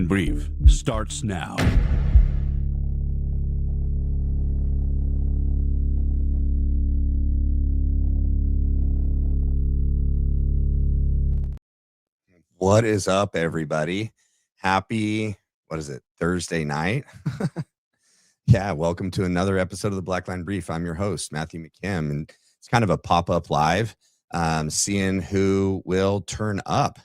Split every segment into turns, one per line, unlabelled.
Debrief starts now.
What is up, everybody? Happy, Thursday night? Yeah, welcome to another episode of the Blackline Brief. I'm your host, Matthew McKim, and it's kind of a pop-up live, seeing who will turn up.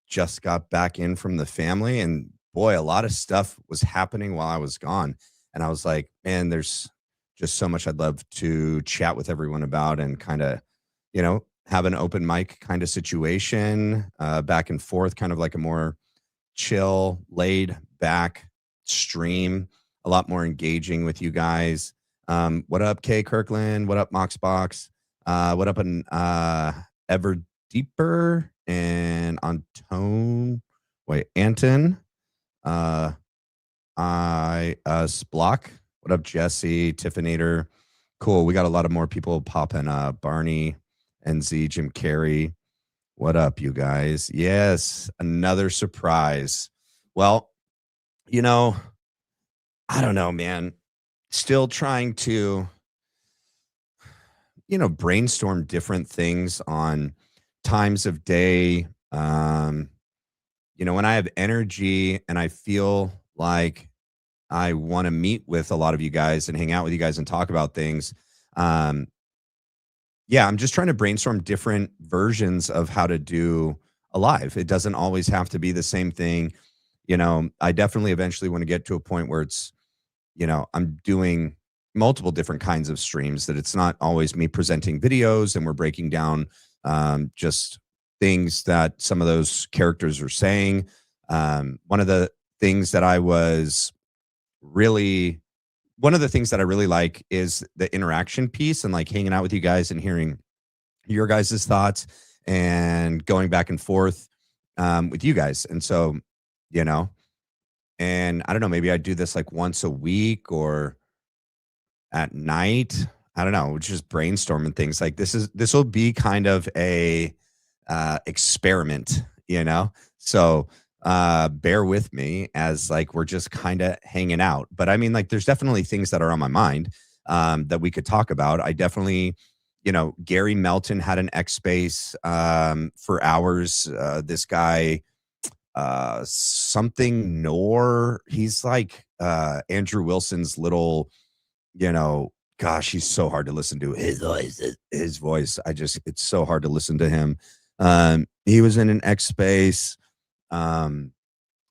Just got back in from the family, and boy, a lot of stuff was happening while I was gone. And I was like, man, there's just so much I'd love to chat with everyone about and kind of, have an open mic kind of situation, back and forth, kind of like a more chill, laid back stream, a lot more engaging with you guys. What up, Kay Kirkland? What up, Moxbox? What up, Ever Deeper and Anton? Block. What up, Jesse, Tiffinator? Cool. We got a lot of more people popping up. Barney, NZ, Jim Carrey. What up, you guys? Yes, another surprise. Well, I don't know, man. Still trying to, brainstorm different things on times of day. When I have energy and I feel like I want to meet with a lot of you guys and hang out with you guys and talk about things. I'm just trying to brainstorm different versions of how to do a live. It doesn't always have to be the same thing. I definitely eventually want to get to a point where it's, I'm doing multiple different kinds of streams, that it's not always me presenting videos and we're breaking down just things that some of those characters are saying. One of the things that I really like is the interaction piece and like hanging out with you guys and hearing your guys' thoughts and going back and forth with you guys. And so, and I don't know, maybe I do this like once a week or at night. I don't know, just brainstorming things. Like this will be kind of a experiment, So bear with me as like we're just kind of hanging out. But I mean, like, there's definitely things that are on my mind that we could talk about. I definitely, Gary Melton had an X space for hours. This guy, something Nor, he's like Andrew Wilson's little, gosh, he's so hard to listen to. His voice, it's so hard to listen to him. He was in an X space. And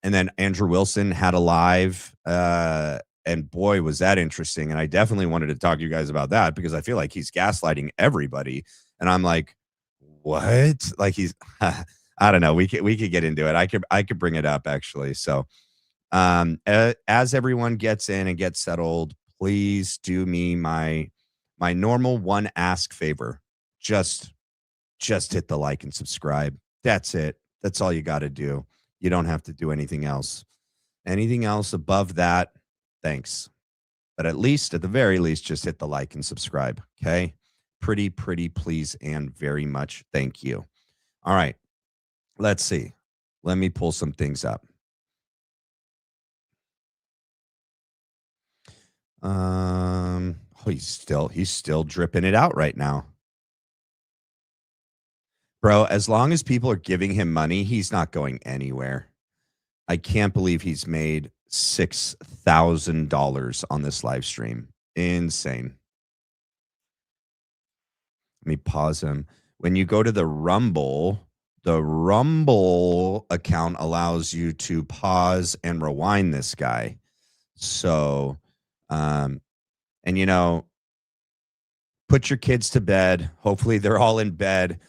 then Andrew Wilson had a live, and boy, was that interesting. And I definitely wanted to talk to you guys about that because I feel like he's gaslighting everybody. And I'm like, what? Like I don't know. We could get into it. I could bring it up actually. So, as everyone gets in and gets settled, please do me my normal one ask favor. Just hit the like and subscribe. That's it. That's all you got to do. You don't have to do anything else. Anything else above that, thanks. But at the very least, just hit the like and subscribe. Okay? Pretty, please, and very much thank you. All right. Let's see. Let me pull some things up. He's still dripping it out right now. Bro, as long as people are giving him money, he's not going anywhere. I can't believe he's made $6,000 on this live stream. Insane. Let me pause him. When you go to the Rumble account allows you to pause and rewind this guy. So, and put your kids to bed. Hopefully they're all in bed.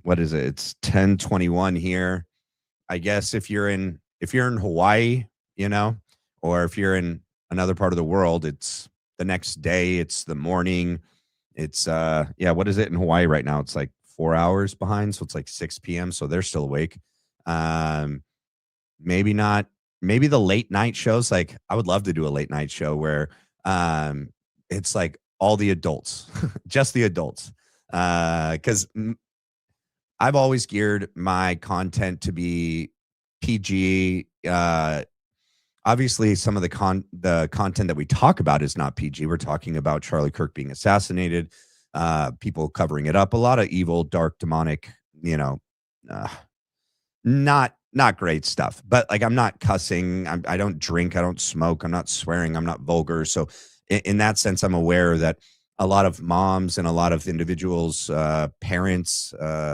What is it? It's 10:21 here. I guess if you're in Hawaii, or if you're in another part of the world, it's the next day, it's the morning. It's what is it in Hawaii right now? It's like 4 hours behind, so it's like 6 p.m. So they're still awake. Maybe not. Maybe the late night shows. Like, I would love to do a late night show where it's like all the adults, just the adults, because I've always geared my content to be PG. Obviously, some of the content that we talk about is not PG. We're talking about Charlie Kirk being assassinated, people covering it up, a lot of evil, dark, demonic, uh, not great stuff. But like, I'm not cussing. I don't drink. I don't smoke. I'm not swearing. I'm not vulgar. So in that sense, I'm aware that a lot of moms and a lot of individuals, parents,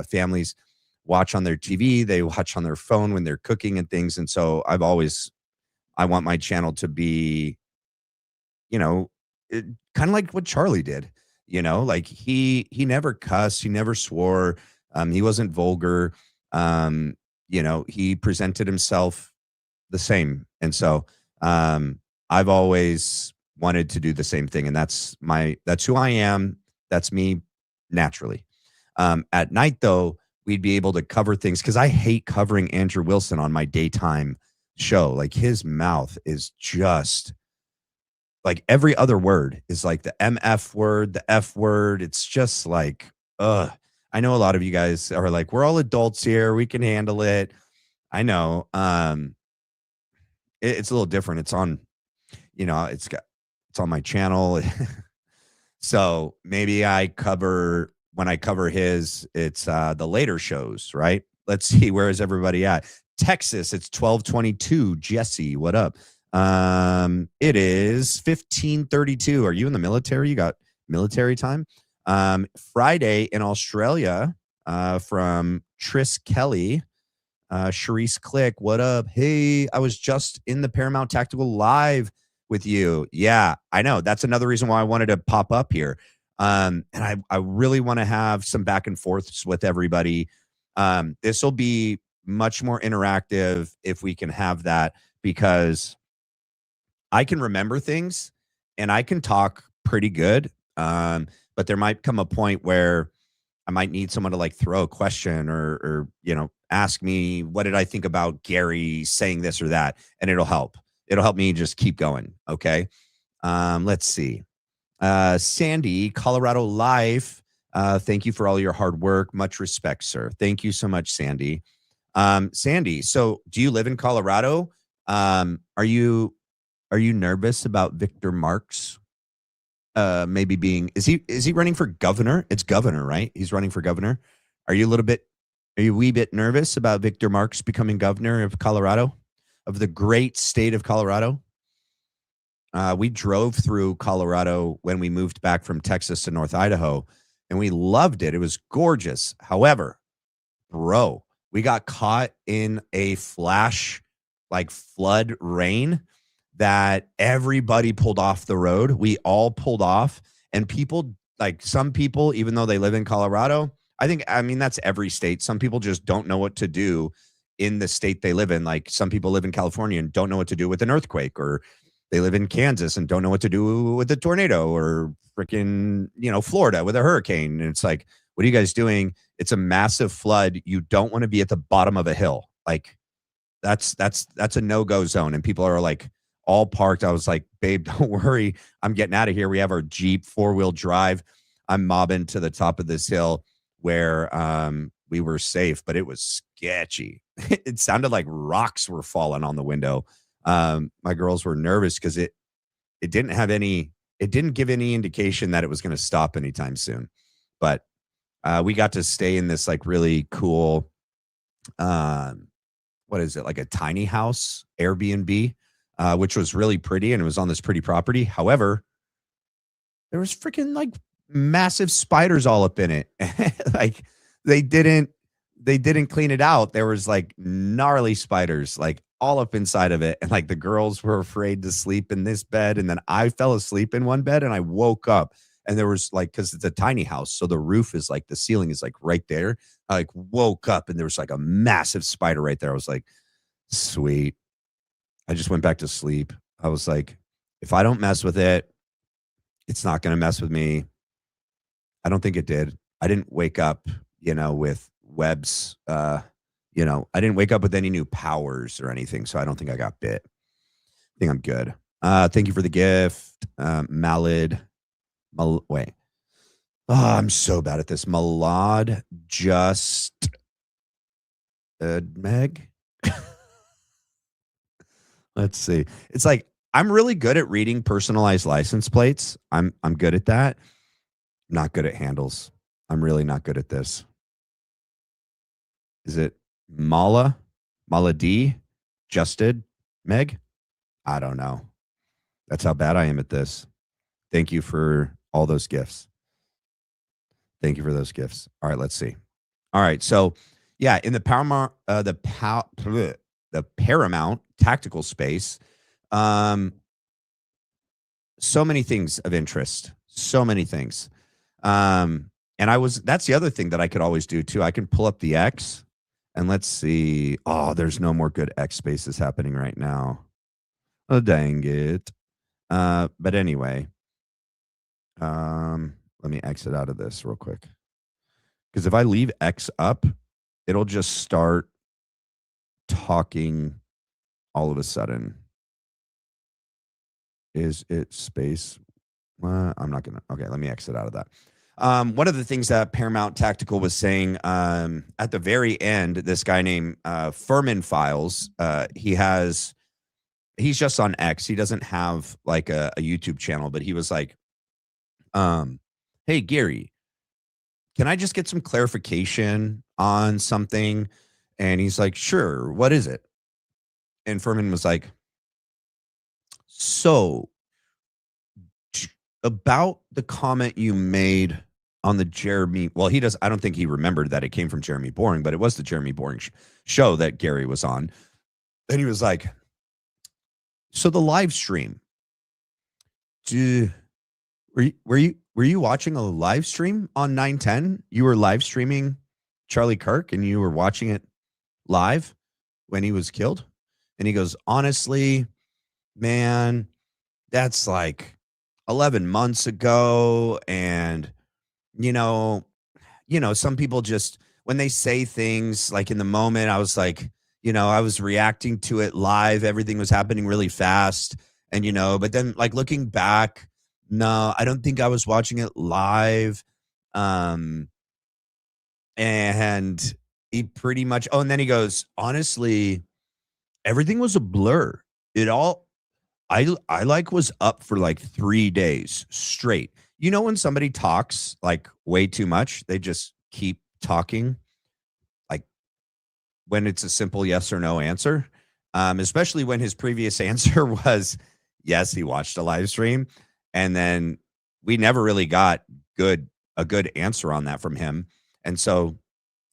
families watch on their TV. They watch on their phone when they're cooking and things. And so I want my channel to be, kind of like what Charlie did. Like he never cussed, he never swore, he wasn't vulgar. He presented himself the same. And so I've always wanted to do the same thing. And that's who I am. That's me naturally. At night, though, we'd be able to cover things because I hate covering Andrew Wilson on my daytime show. Like, his mouth is just like every other word is like the MF word, the F word. It's just like, ugh. I know a lot of you guys are like, we're all adults here, we can handle it. I know. It's a little different. It's on, it's on my channel. So maybe when I cover his, it's the later shows, right? Let's see, where is everybody at? Texas, it's 12:22. Jesse, what up? It is 15:32. Are you in the military? You got military time? Friday in Australia, from Tris Kelly, Charisse Click, what up? Hey, I was just in the Paramount Tactical Live with you. Yeah, I know. That's another reason why I wanted to pop up here. And I really want to have some back and forths with everybody. This will be much more interactive if we can have that, because I can remember things and I can talk pretty good. But there might come a point where I might need someone to like throw a question or ask me, what did I think about Gary saying this or that? And it'll help. It'll help me just keep going. Okay. Let's see. Sandy, Colorado Life. Thank you for all your hard work. Much respect, sir. Thank you so much, Sandy. Sandy, so do you live in Colorado? Are you nervous about Victor Marx? Maybe is he running for governor? It's governor, right? He's running for governor. Are you a wee bit nervous about Victor Marx becoming governor of Colorado, of the great state of Colorado? We drove through Colorado when we moved back from Texas to North Idaho, and we loved it. It was gorgeous. However, bro, we got caught in a flash, like flood rain, that everybody pulled off the road. We all pulled off, and some people, even though they live in Colorado, I mean, that's every state. Some people just don't know what to do in the state they live in. Like, some people live in California and don't know what to do with an earthquake, or they live in Kansas and don't know what to do with a tornado, or freaking, Florida with a hurricane. And it's like, what are you guys doing? It's a massive flood. You don't want to be at the bottom of a hill. Like, that's a no-go zone. And people are like, all parked. I was like, babe, don't worry. I'm getting out of here. We have our Jeep 4-wheel drive. I'm mobbing to the top of this hill where we were safe, but it was sketchy. It sounded like rocks were falling on the window. My girls were nervous because it didn't give any indication that it was going to stop anytime soon. But we got to stay in this like really cool, what is it? Like a tiny house Airbnb. Which was really pretty, and it was on this pretty property. However, there was freaking like massive spiders all up in it. Like, they didn't clean it out. There was like gnarly spiders like all up inside of it. And like, the girls were afraid to sleep in this bed. And then I fell asleep in one bed, and I woke up, and there was like, cause it's a tiny house. So the roof is like, the ceiling is like right there. I like woke up, and there was like a massive spider right there. I was like, sweet. I just went back to sleep. I was like, if I don't mess with it, it's not going to mess with me. I don't think it did. I didn't wake up, with webs. I didn't wake up with any new powers or anything. So I don't think I got bit. I think I'm good. Thank you for the gift. Malad. Wait. Oh, I'm so bad at this. Malad just Meg. Let's see. It's like I'm really good at reading personalized license plates. I'm good at that. Not good at handles. I'm really not good at this. Is it Mala? Mala D? Justed? Meg? I don't know. That's how bad I am at this. Thank you for all those gifts. Thank you for those gifts. All right, let's see. All right, so yeah, in the Paramount tactical space, um, so many things of interest. So many things. And that's the other thing that I could always do too. I can pull up the X and let's see. Oh, there's no more good X spaces happening right now. Oh, dang it. But anyway, let me exit out of this real quick. Because if I leave X up, it'll just start talking all of a sudden. Is it space? I'm not going to. Okay, let me exit out of that. One of the things that Paramount Tactical was saying at the very end, this guy named Furman Files, he's just on X. He doesn't have like a YouTube channel, but he was like, hey, Gary, can I just get some clarification on something? And he's like, sure. What is it? And Furman was like, so about the comment you made on the Jeremy, well, I don't think he remembered that it came from Jeremy Boring, but it was the Jeremy Boring show that Gary was on. And he was like, so the live stream, were you watching a live stream on 910? You were live streaming Charlie Kirk and you were watching it live when he was killed? And he goes, honestly, man, that's like 11 months ago. And, some people just, when they say things like in the moment, I was like, I was reacting to it live. Everything was happening really fast. And, but then like looking back, no, I don't think I was watching it live. And he pretty much, and then he goes, honestly, everything was a blur. I like was up for like 3 days straight. When somebody talks like way too much, they just keep talking. Like when it's a simple yes or no answer, especially when his previous answer was yes, he watched a live stream. And then we never really got a good answer on that from him. And so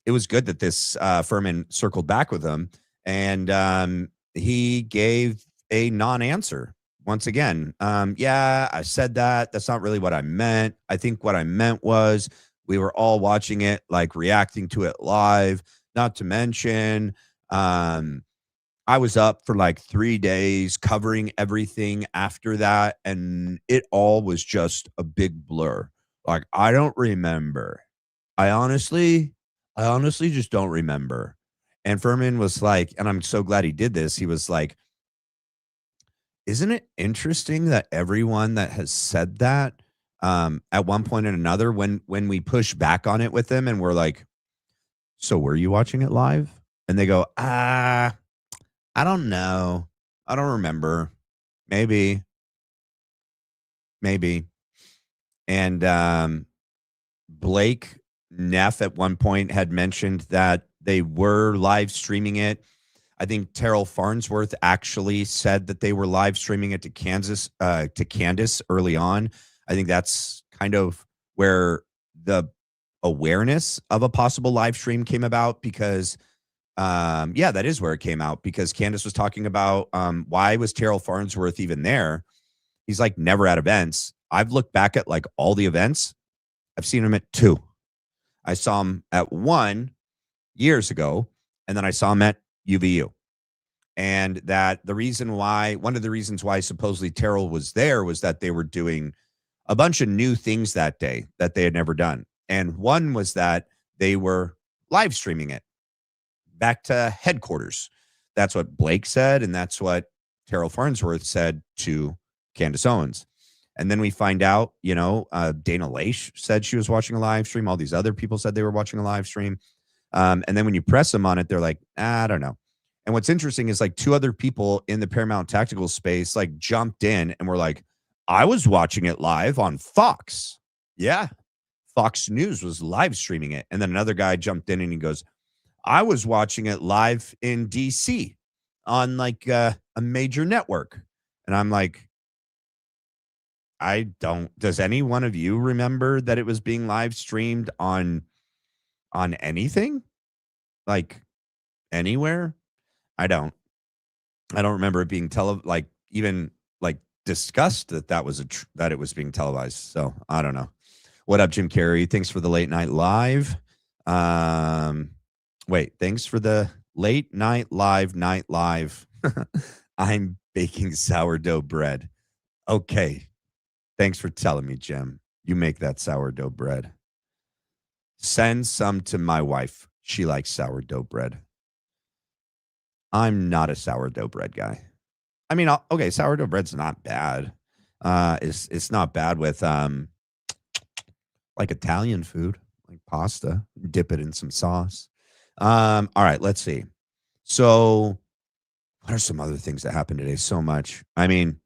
it was good that this Furman circled back with him. And he gave a non-answer once again. Yeah, I said that. That's not really what I meant. I think what I meant was we were all watching it, like reacting to it live. Not to mention, I was up for like 3 days covering everything after that. And it all was just a big blur. Like, I don't remember. I honestly just don't remember. And Furman was like, and I'm so glad he did this. He was like, isn't it interesting that everyone that has said that at one point or another, when we push back on it with them and we're like, so were you watching it live? And they go, I don't know. I don't remember. Maybe. And Blake Neff at one point had mentioned that they were live streaming it. I think Terrell Farnsworth actually said that they were live streaming it to Candace early on. I think that's kind of where the awareness of a possible live stream came about because, that is where it came out because Candace was talking about why was Terrell Farnsworth even there? He's like never at events. I've looked back at like all the events. I've seen him at 2. I saw him at 1 years ago, and then I saw him at UVU. And that one of the reasons why supposedly Terrell was there was that they were doing a bunch of new things that day that they had never done. And one was that they were live streaming it back to headquarters. That's what Blake said. And that's what Terrell Farnsworth said to Candace Owens. And then we find out, Dana Laish said she was watching a live stream. All these other people said they were watching a live stream. And then when you press them on it, they're like, I don't know. And what's interesting is like two other people in the Paramount Tactical space like jumped in and were like, I was watching it live on Fox. Yeah. Fox News was live streaming it. And then another guy jumped in and he goes, I was watching it live in DC on like a major network. And I'm like, I don't, does any one of you remember that it was being live streamed on anything? Like anywhere? I don't. I don't remember it being like even like discussed that was that it was being televised. So I don't know. What up, Jim Carrey? Thanks for the late night live. Wait, thanks for the late night live. I'm baking sourdough bread. Okay. Thanks for telling me, Jim. You make that sourdough bread. Send some to my wife. She likes sourdough bread. I'm not a sourdough bread guy. I mean, okay, sourdough bread's not bad. It's not bad with like Italian food, like pasta. Dip it in some sauce. All right, let's see. So, what are some other things that happened today? So much. I mean,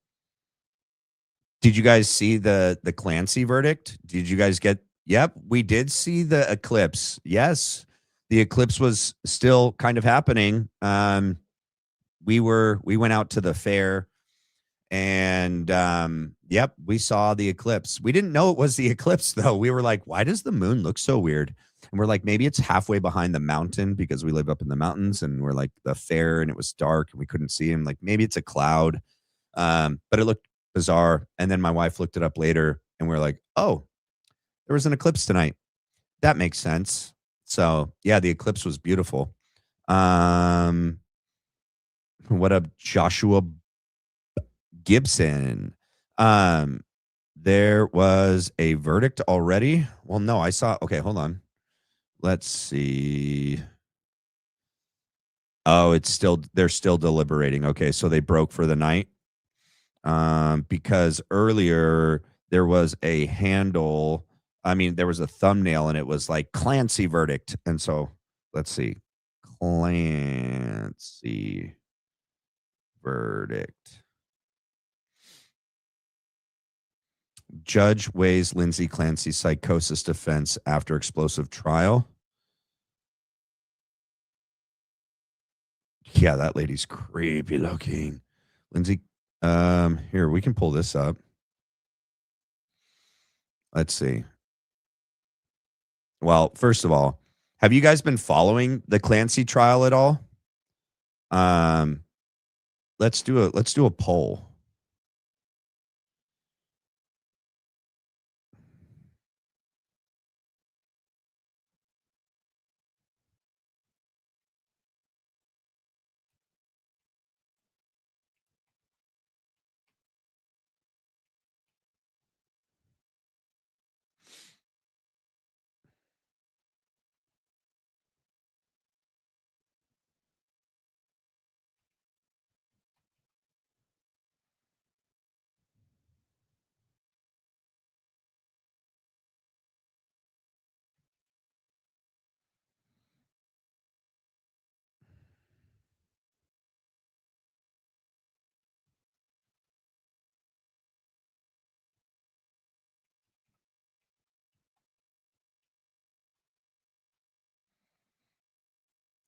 did you guys see the Clancy verdict? Did you guys get? Yep, we did see the eclipse. Yes, the eclipse was still kind of happening. We went out to the fair, and yep, we saw the eclipse. We didn't know it was the eclipse though. We were like, why does the moon look so weird? And we're like, maybe it's halfway behind the mountain because we live up in the mountains, and we're like the fair, and it was dark and we couldn't see him. Like maybe it's a cloud, but it looked bizarre. And then my wife looked it up later, and we're like, oh, there was an eclipse tonight. That makes sense. So yeah, the eclipse was beautiful. What up, Joshua Gibson? There was a verdict already. Well, no, I saw. Okay, hold on. Let's see. Oh, they're still deliberating. Okay, so they broke for the night. Because earlier there was a handle. I mean, there was a thumbnail and it was like Clancy verdict. And so let's see. Clancy verdict. Judge weighs Lindsay Clancy's psychosis defense after explosive trial. Yeah, that lady's creepy looking. Lindsay, here, we can pull this up. Let's see. Well, first of all, have you guys been following the Clancy trial at all? Let's do a poll.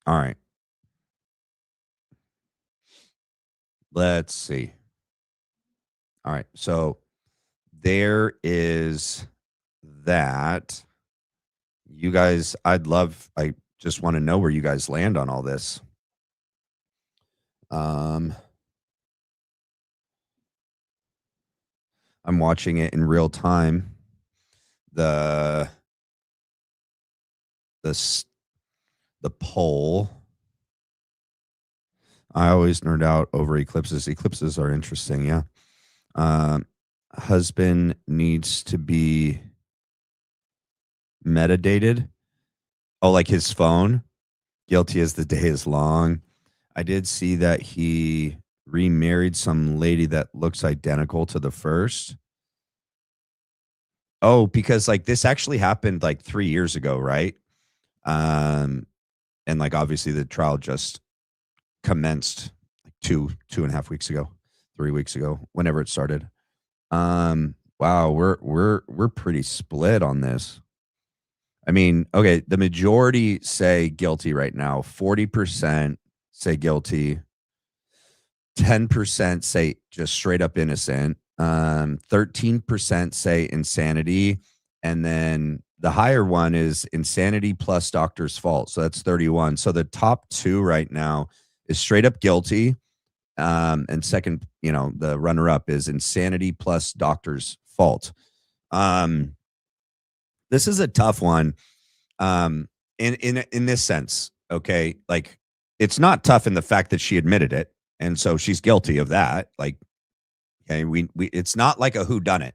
All right. Let's see. All right. So there is that. You guys, I just want to know where you guys land on all this. I'm watching it in real time. The poll. I always nerd out over eclipses. Eclipses are interesting, yeah. Husband needs to be metadated. Oh, like his phone. Guilty as the day is long. I did see that he remarried some lady that looks identical to the first. Oh, because like this actually happened like 3 years ago, right? And like obviously the trial just commenced like 2.5 weeks ago, 3 weeks ago, whenever it started. Wow, we're pretty split on this. I mean, okay, the majority say guilty right now. 40% say guilty. 10% say just straight up innocent. 13% say insanity. And then the higher one is insanity plus doctor's fault. So that's 31. So the top two right now is straight up guilty. And second, the runner up is insanity plus doctor's fault. This is a tough one. In this sense, okay, like it's not tough in the fact that she admitted it, and so she's guilty of that. Like, okay, we it's not like a whodunit.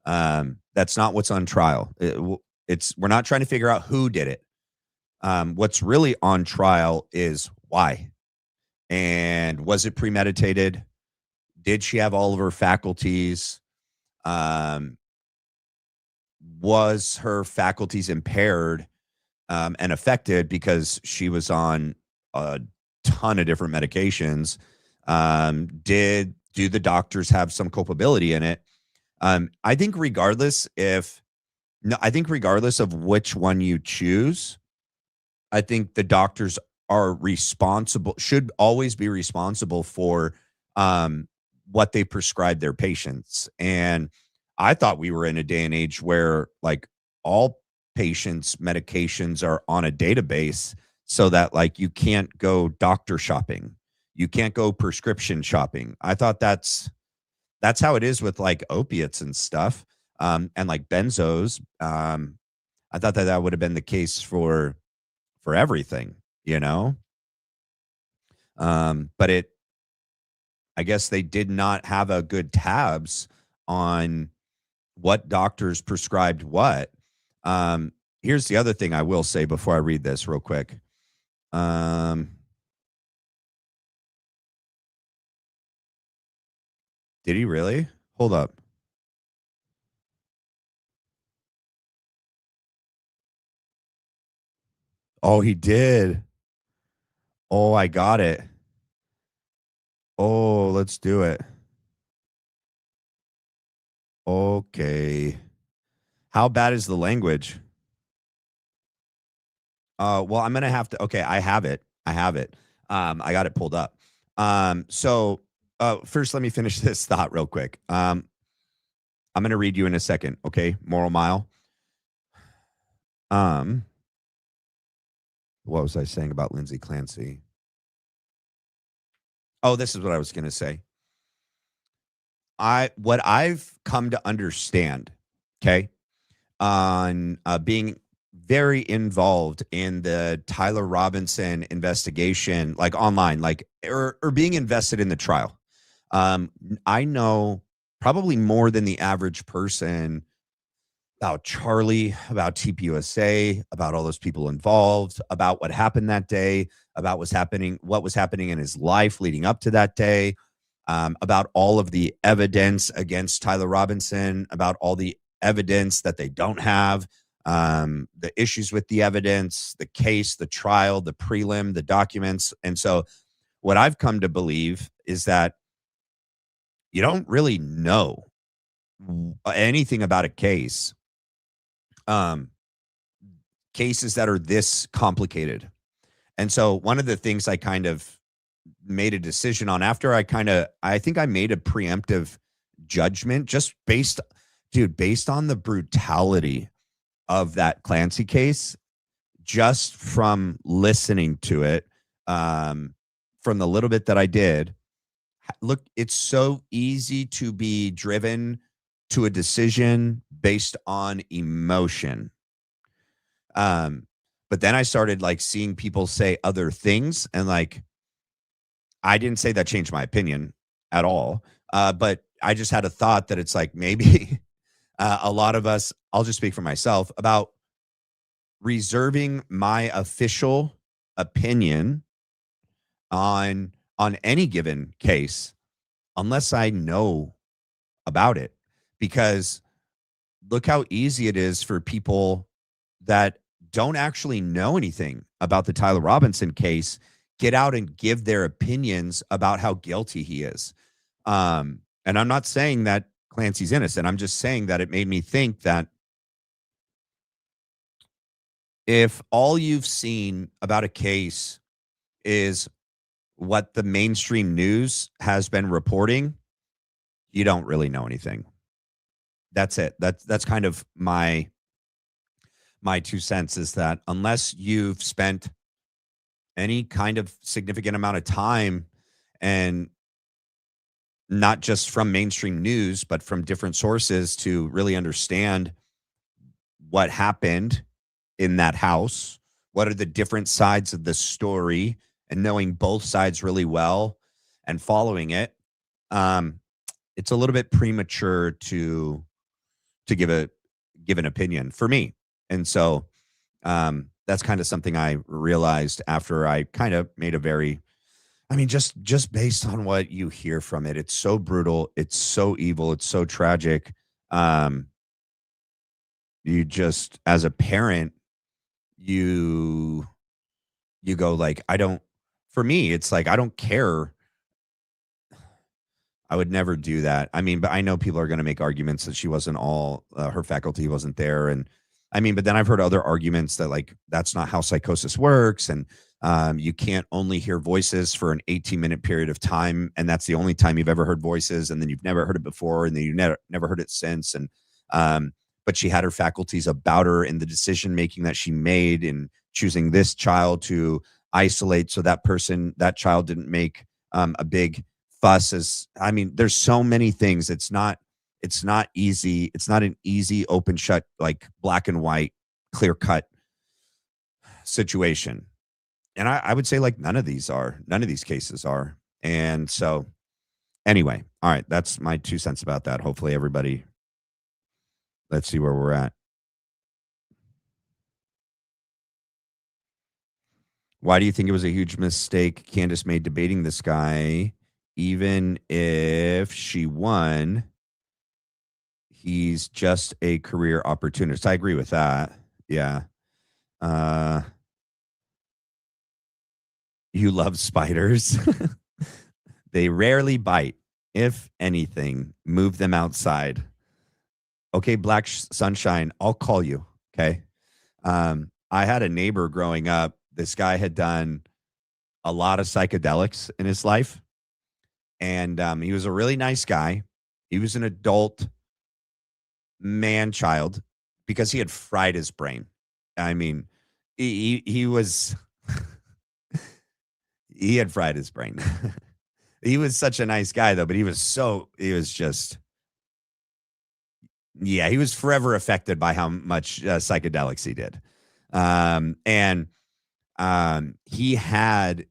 That's not what's on trial. We're not trying to figure out who did it. What's really on trial is why, and was it premeditated? Did she have all of her faculties? Was her faculties impaired and affected because she was on a ton of different medications? Do the doctors have some culpability in it? I think regardless of which one you choose, I think the doctors should always be responsible for what they prescribe their patients. And I thought we were in a day and age where like all patients' medications are on a database so that like you can't go doctor shopping. You can't go prescription shopping. I thought that's how it is with like opiates and stuff. And like benzos. I thought that would have been the case for everything, But I guess they did not have a good tabs on what doctors prescribed what. Here's the other thing I will say before I read this real quick. Did he really? Hold up. Oh, he did. Oh, I got it. Oh, let's do it. Okay. How bad is the language? Well, I'm gonna have to. Okay, I have it. I got it pulled up. So first, let me finish this thought real quick. I'm gonna read you in a second. Okay, Moral Mile. What was I saying about Lindsay Clancy? Oh, this is what I was gonna say. What I've come to understand, okay, on being very involved in the Tyler Robinson investigation, like online, like or being invested in the trial. I know probably more than the average person about Charlie, about TPUSA, about all those people involved, about what happened that day, about what was happening in his life leading up to that day, about all of the evidence against Tyler Robinson, about all the evidence that they don't have, the issues with the evidence, the case, the trial, the prelim, the documents. And so what I've come to believe is that you don't really know anything about a case, cases that are this complicated. And so one of the things I kind of made a decision on after I think I made a preemptive judgment just based on the brutality of that Clancy case, just from listening to it, from the little bit that I did. Look, it's so easy to be driven to a decision based on emotion. But then I started like seeing people say other things, and like I didn't say that changed my opinion at all. But I just had a thought that it's like maybe a lot of us, I'll just speak for myself, about reserving my official opinion on any given case unless I know about it. Because look how easy it is for people that don't actually know anything about the Tyler Robinson case get out and give their opinions about how guilty he is. And I'm not saying that Clancy's innocent. I'm just saying that it made me think that if all you've seen about a case is what the mainstream news has been reporting, you don't really know anything. That's it. That's kind of my 2 cents, is that unless you've spent any kind of significant amount of time, and not just from mainstream news, but from different sources, to really understand what happened in that house, what are the different sides of the story, and knowing both sides really well and following it, um, it's a little bit premature to give an opinion for me. And so that's kind of something I realized after I kind of made a very, I mean, just based on what you hear from it, it's so brutal, it's so evil, it's so tragic. Um, you just, as a parent, you you go like, I don't. For me, it's like I don't care. I would never do that. I mean, but I know people are going to make arguments that she wasn't all her faculty wasn't there, and I mean, but then I've heard other arguments that like that's not how psychosis works, and you can't only hear voices for an 18-minute period of time, and that's the only time you've ever heard voices, and then you've never heard it before, and then you never heard it since, and um, but she had her faculties about her in the decision making that she made in choosing this child to isolate, so that child didn't make a big fuss. As I mean, there's so many things. It's not easy. It's not an easy open shut, like black and white, clear cut situation. And I would say like none of these cases are. And so anyway, all right, that's my 2 cents about that. Hopefully everybody, let's see where we're at. Why do you think it was a huge mistake Candace made debating this guy? Even if she won, he's just a career opportunist. I agree with that. Yeah. Uh, you love spiders. They rarely bite. If anything, move them outside. Okay, Black Sunshine, I'll call you. Okay. I had a neighbor growing up. This guy had done a lot of psychedelics in his life, and he was a really nice guy. He was an adult man child because he had fried his brain. I mean, he was he had fried his brain. He was such a nice guy though, but he was just, yeah, he was forever affected by how much psychedelics he did. And he had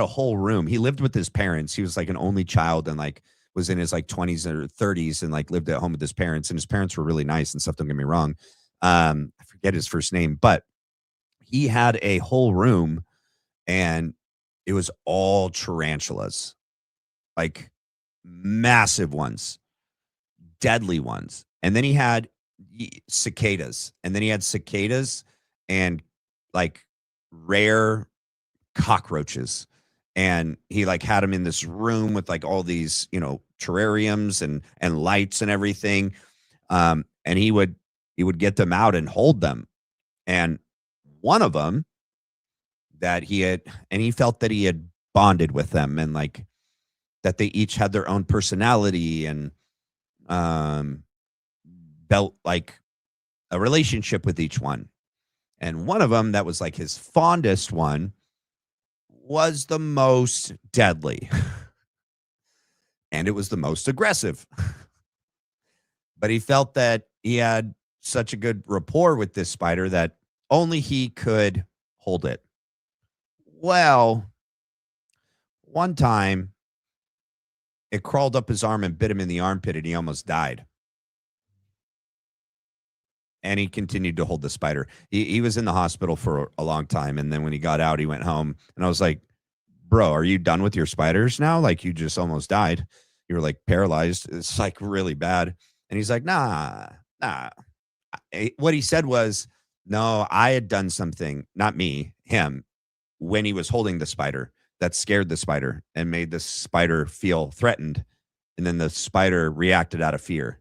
a whole room. He lived with his parents. He was like an only child, and like was in his like 20s or 30s, and like lived at home with his parents, and his parents were really nice and stuff. Don't get me wrong. I forget his first name, but he had a whole room, and it was all tarantulas, like massive ones, deadly ones. And then he had cicadas, and then he had cicadas and like rare cockroaches. And he like had them in this room with like all these, terrariums and lights and everything. And he would get them out and hold them. And one of them he felt that he had bonded with them, and like that they each had their own personality, and built like a relationship with each one. And one of them that was like his fondest one was the most deadly. And it was the most aggressive. But he felt that he had such a good rapport with this spider that only he could hold it. Well, one time it crawled up his arm and bit him in the armpit, and he almost died. And he continued to hold the spider. He was in the hospital for a long time. And then when he got out, he went home. And I was like, bro, are you done with your spiders now? Like, you just almost died. You were like paralyzed. It's like really bad. And he's like, nah. What he said was, no, I had done something, not me, him. when he was holding the spider that scared the spider and made the spider feel threatened. And then the spider reacted out of fear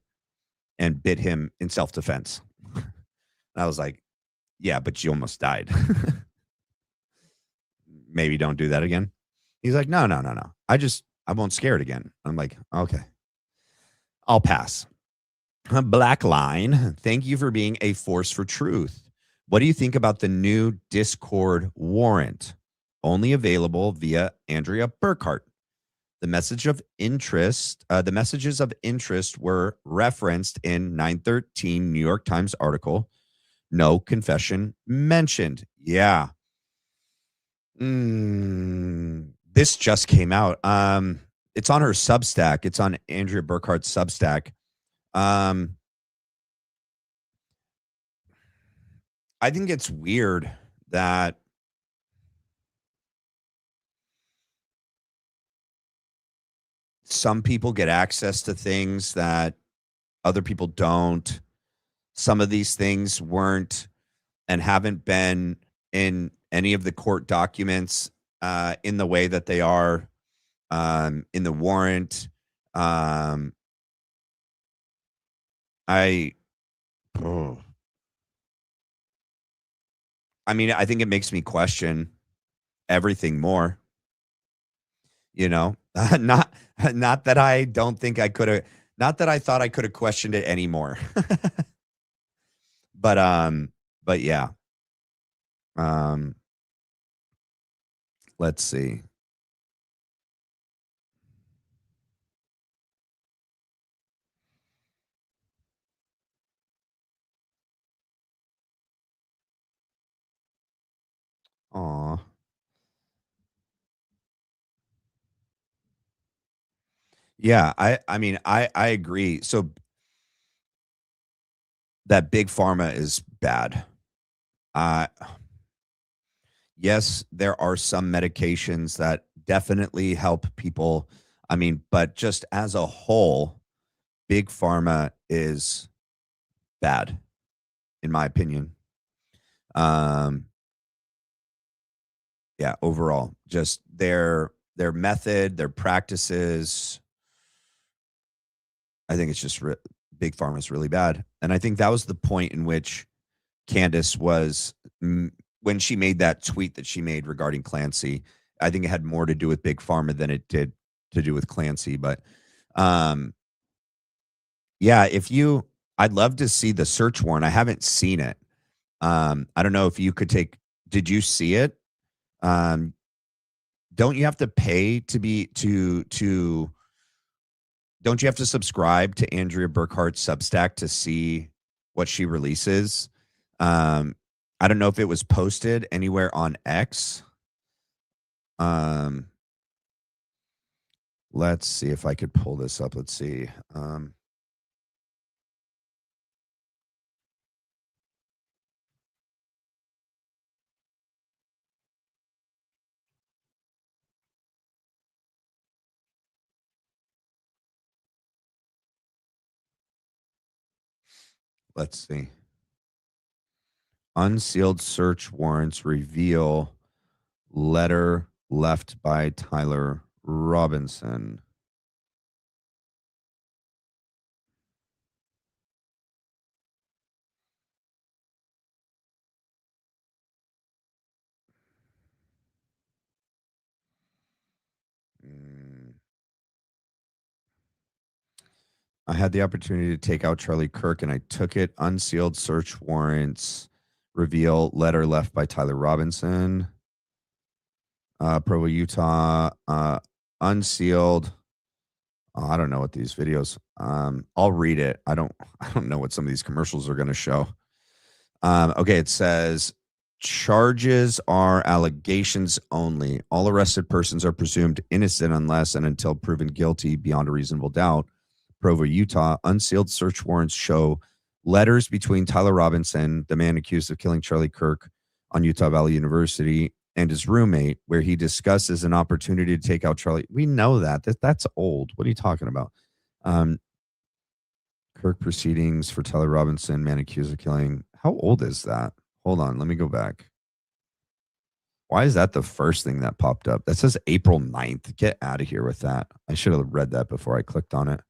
and bit him in self-defense. I was like, yeah, but you almost died. Maybe don't do that again. He's like, no. I won't scare it again. I'm like, okay, I'll pass. Black Line, thank you for being a force for truth. What do you think about the new Discord warrant? Only available via Andrea Burkhart. The messages of interest were referenced in 913 New York Times article. No confession mentioned. Yeah. This just came out. It's on her Substack. It's on Andrea Burkhart's Substack. I think it's weird that some people get access to things that other people don't. Some of these things weren't and haven't been in any of the court documents in the way that they are in the warrant. I mean, I think it makes me question everything more. You know, not that I don't think I could have, not that I thought I could have questioned it anymore. But yeah. Let's see. Aw. Yeah, I mean, I agree. So that big pharma is bad. Uh yes, there are some medications that definitely help people. I mean, but just as a whole, big pharma is bad, in my opinion. Um, yeah, overall, just their method, their practices. I think it's just big pharma is really bad, and I think that was the point in which Candace was when she made that tweet that she made regarding Clancy. I think it had more to do with big pharma than it did to do with Clancy. But um, yeah, I'd love to see the search warrant. I haven't seen it. I don't know if you could take. Did you see it? Um, don't you have to pay to be to? Don't you have to subscribe to Andrea Burkhart's Substack to see what she releases? I don't know if it was posted anywhere on X. Let's see if I could pull this up. Let's see. Let's see. Unsealed search warrants reveal letter left by Tyler Robinson. I had the opportunity to take out Charlie Kirk and I took it. Unsealed search warrants reveal letter left by Tyler Robinson. Provo, Utah. Unsealed. Oh, I don't know what these videos. I'll read it. I don't know what some of these commercials are going to show. Okay, it says charges are allegations only. All arrested persons are presumed innocent unless and until proven guilty beyond a reasonable doubt. Provo, Utah. Unsealed search warrants show letters between Tyler Robinson, the man accused of killing Charlie Kirk on Utah Valley University, and his roommate, where he discusses an opportunity to take out Charlie. We know that's old. What are you talking about? Kirk proceedings for Tyler Robinson, man accused of killing. How old is that? Hold on, let me go back. Why is that the first thing that popped up? That says April 9th. Get out of here with that. I should have read that before I clicked on it.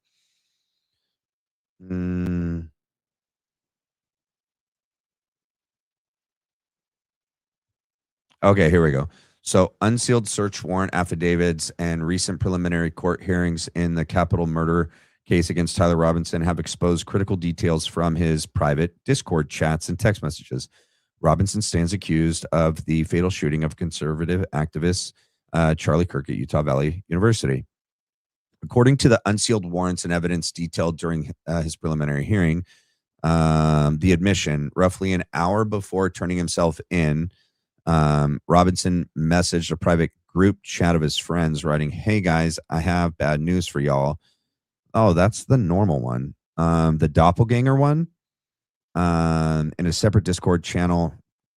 Okay, here we go. So, unsealed search warrant affidavits and recent preliminary court hearings in the capital murder case against Tyler Robinson have exposed critical details from his private Discord chats and text messages. Robinson stands accused of the fatal shooting of conservative activist Charlie Kirk at Utah Valley University. According to the unsealed warrants and evidence detailed during his preliminary hearing, the admission, roughly an hour before turning himself in, Robinson messaged a private group chat of his friends writing, "Hey guys, I have bad news for y'all." Oh, that's the normal one. The doppelganger one, in a separate Discord channel.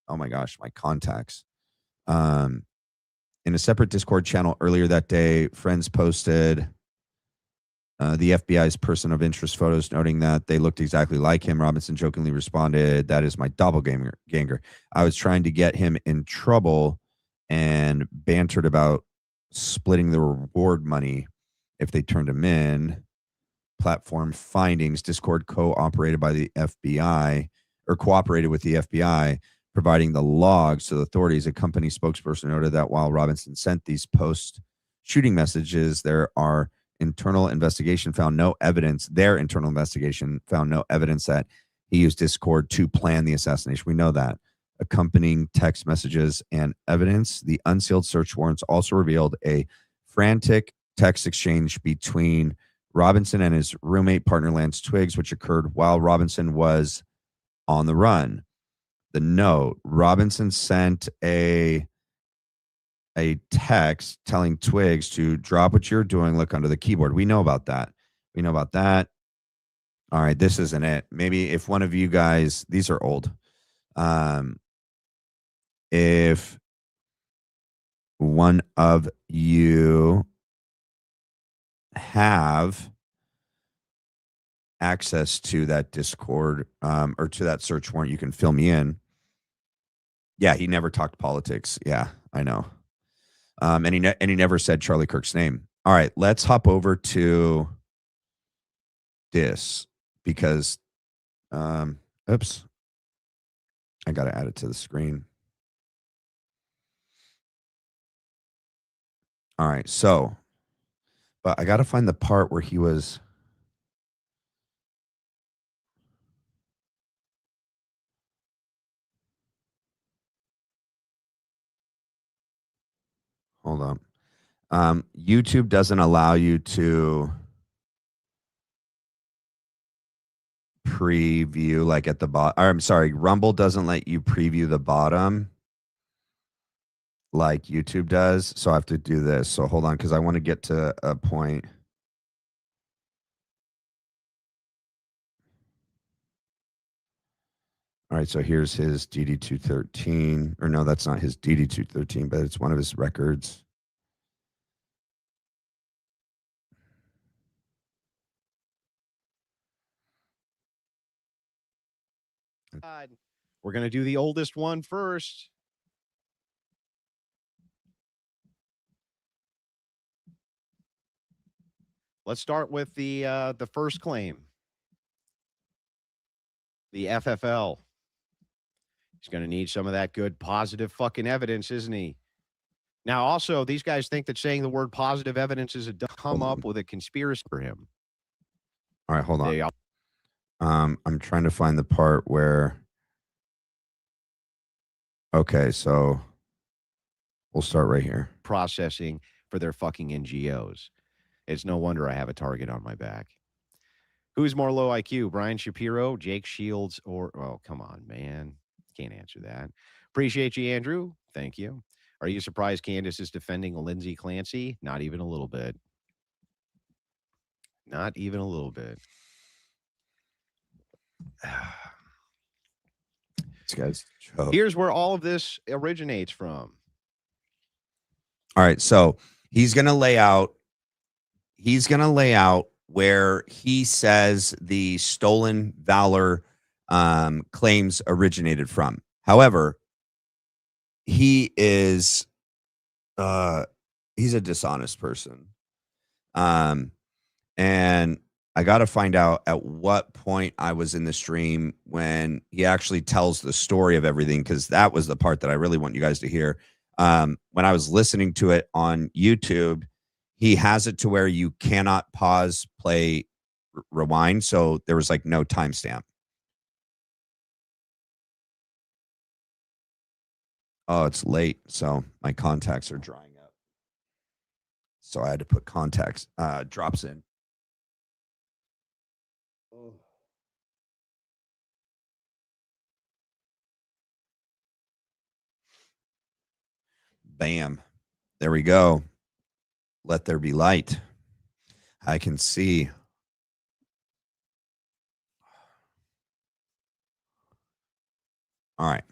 Oh my gosh, my contacts. In a separate Discord channel earlier that day, friends posted the FBI's person of interest photos, noting that they looked exactly like him. Robinson jokingly responded, "That is my doppelganger. I was trying to get him in trouble and bantered about splitting the reward money if they turned him in." Platform findings: Discord cooperated with the FBI, providing the logs to the authorities. A company spokesperson noted that while Robinson sent these post-shooting messages, their internal investigation found no evidence that he used Discord to plan the assassination. We know that. Accompanying text messages and evidence, the unsealed search warrants also revealed a frantic text exchange between Robinson and his roommate partner Lance Twiggs, which occurred while Robinson was on the run. The note: Robinson sent a text telling Twiggs to drop what you're doing, look under the keyboard. We know about that. All right, this isn't it. Maybe if one of you guys, these are old. If one of you have access to that Discord or to that search warrant, you can fill me in. Yeah, he never talked politics. Yeah, I know. And he never said Charlie Kirk's name. All right, let's hop over to this because, oops, I got to add it to the screen. All right, so, but I got to find the part where he was. Hold on. YouTube doesn't allow you to preview like at the bottom. I'm sorry, Rumble doesn't let you preview the bottom like YouTube does. So I have to do this. So hold on, because I want to get to a point. All right, so here's his DD213. Or no, that's not his DD213, but it's one of his records.
We're going to do the oldest one first. Let's start with the first claim. The FFL. He's going to need some of that good positive fucking evidence, isn't he? Now, also, these guys think that saying the word positive evidence is a come up with a conspiracy for him.
All right, hold on. I'm trying to find the part where. Okay, so we'll start right here.
Processing for their fucking NGOs. It's no wonder I have a target on my back. Who's more low IQ, Brian Shapiro, Jake Shields, or, oh, come on, man. Can't answer that. Appreciate you, Andrew. Thank you. Are you surprised Candace is defending Lindsay Clancy? Not even a little bit. Not even a little bit.
This guy's
Here's where all of this originates from.
All right, so he's going to lay out where he says the stolen valor claims originated from. However, he is he's a dishonest person. And I got to find out at what point I was in the stream when he actually tells the story of everything, because that was the part that I really want you guys to hear. When I was listening to it on YouTube, he has it to where you cannot pause, play, rewind. So there was like no timestamp. Oh, it's late. So my contacts are drying up. So I had to put contacts, drops in. Bam. There we go. Let there be light. I can see. All right.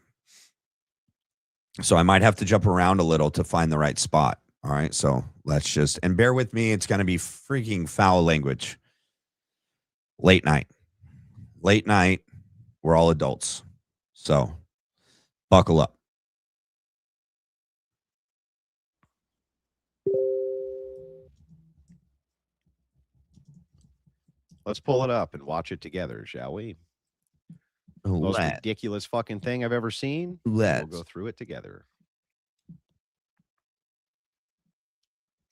So I might have to jump around a little to find the right spot. All right. So let's just, and bear with me. It's going to be freaking foul language. Late night. Late night. We're all adults. So buckle up.
Let's pull it up and watch it together, shall we? Most ridiculous fucking thing I've ever seen. We'll go through it together.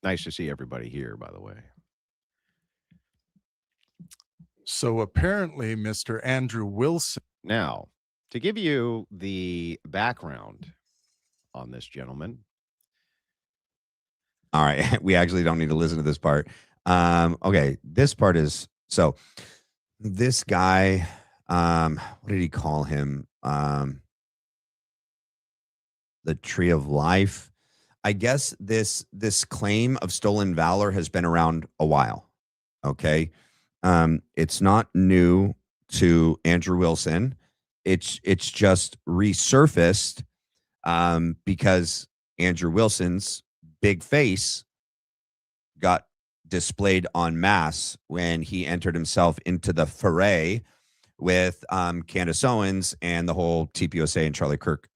Nice to see everybody here, by the way.
So apparently, Mr. Andrew Wilson.
Now, to give you the background on this gentleman.
All right. We actually don't need to listen to this part. Okay. This part is, so this guy, what did he call him? The Tree of Life. I guess this claim of stolen valor has been around a while. Okay. It's not new to Andrew Wilson. It's just resurfaced because Andrew Wilson's big face got displayed en masse when he entered himself into the foray with Candace Owens and the whole TPUSA and Charlie Kirk,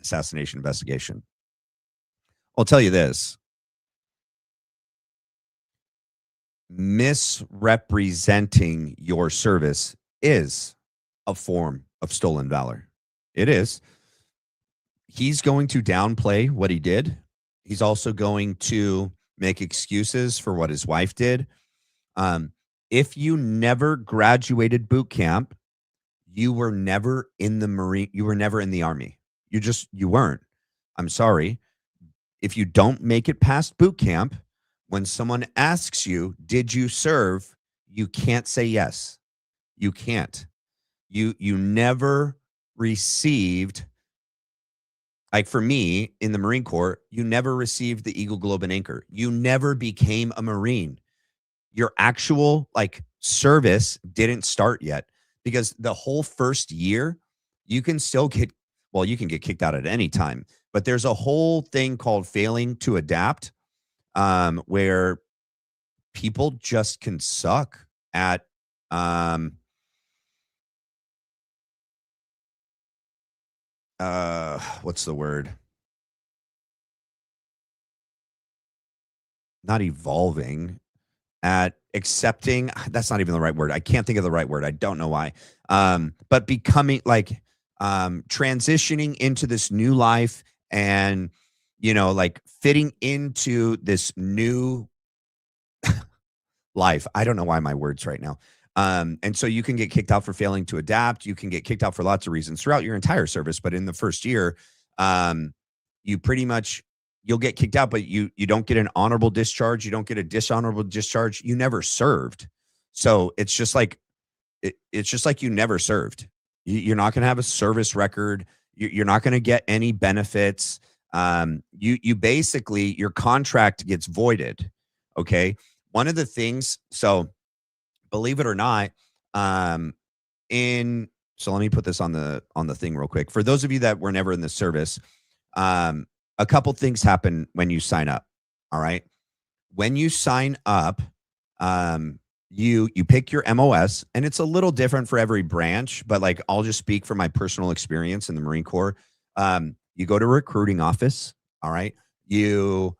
assassination investigation. I'll tell you this. Misrepresenting your service is a form of stolen valor. It is. He's going to downplay what he did. He's also going to make excuses for what his wife did. If you never graduated boot camp, you were never in the Marine. You were never in the Army. You weren't. I'm sorry. If you don't make it past boot camp, when someone asks you, did you serve? You can't say yes. You can't. You never received, like for me in the Marine Corps, you never received the Eagle, Globe, and Anchor. You never became a Marine. Your actual service didn't start yet, because the whole first year you can still you can get kicked out at any time, but there's a whole thing called failing to adapt, where people just can suck at what's the word? Not evolving, at accepting. That's not even the right word. I can't think of the right word. I don't know why. But becoming transitioning into this new life and, fitting into this new life. I don't know why my words right now. And so you can get kicked out for failing to adapt. You can get kicked out for lots of reasons throughout your entire service. But in the first year, you pretty much, you'll get kicked out, but you don't get an honorable discharge. You don't get a dishonorable discharge. You never served. So it's just like you never served. You're not going to have a service record. You're not going to get any benefits. You basically, your contract gets voided. Okay. One of the things, so believe it or not, so let me put this on the thing real quick. For those of you that were never in the service, a couple things happen when you sign up. All right. When you sign up, you pick your MOS, and it's a little different for every branch, but I'll just speak from my personal experience in the Marine Corps. You go to a recruiting office. All right. You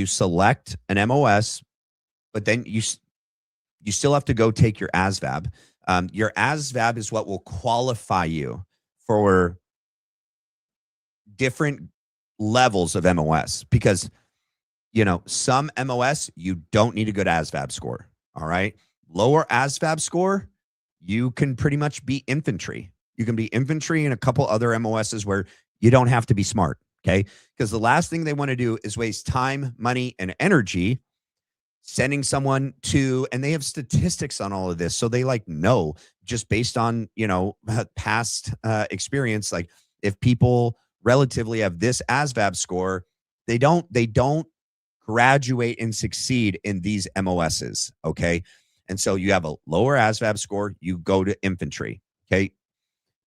select an MOS, but then you still have to go take your ASVAB. Your ASVAB is what will qualify you for different levels of MOS, because some MOS you don't need a good ASVAB score. All right. Lower ASVAB score, you can pretty much be infantry. You can be infantry and a couple other MOSs where you don't have to be smart. Okay. Because the last thing they want to do is waste time, money, and energy sending someone to, and they have statistics on all of this. So they know, just based on, past experience, like if people relatively have this ASVAB score, they don't graduate and succeed in these MOSs. Okay. And so you have a lower ASVAB score, you go to infantry. Okay.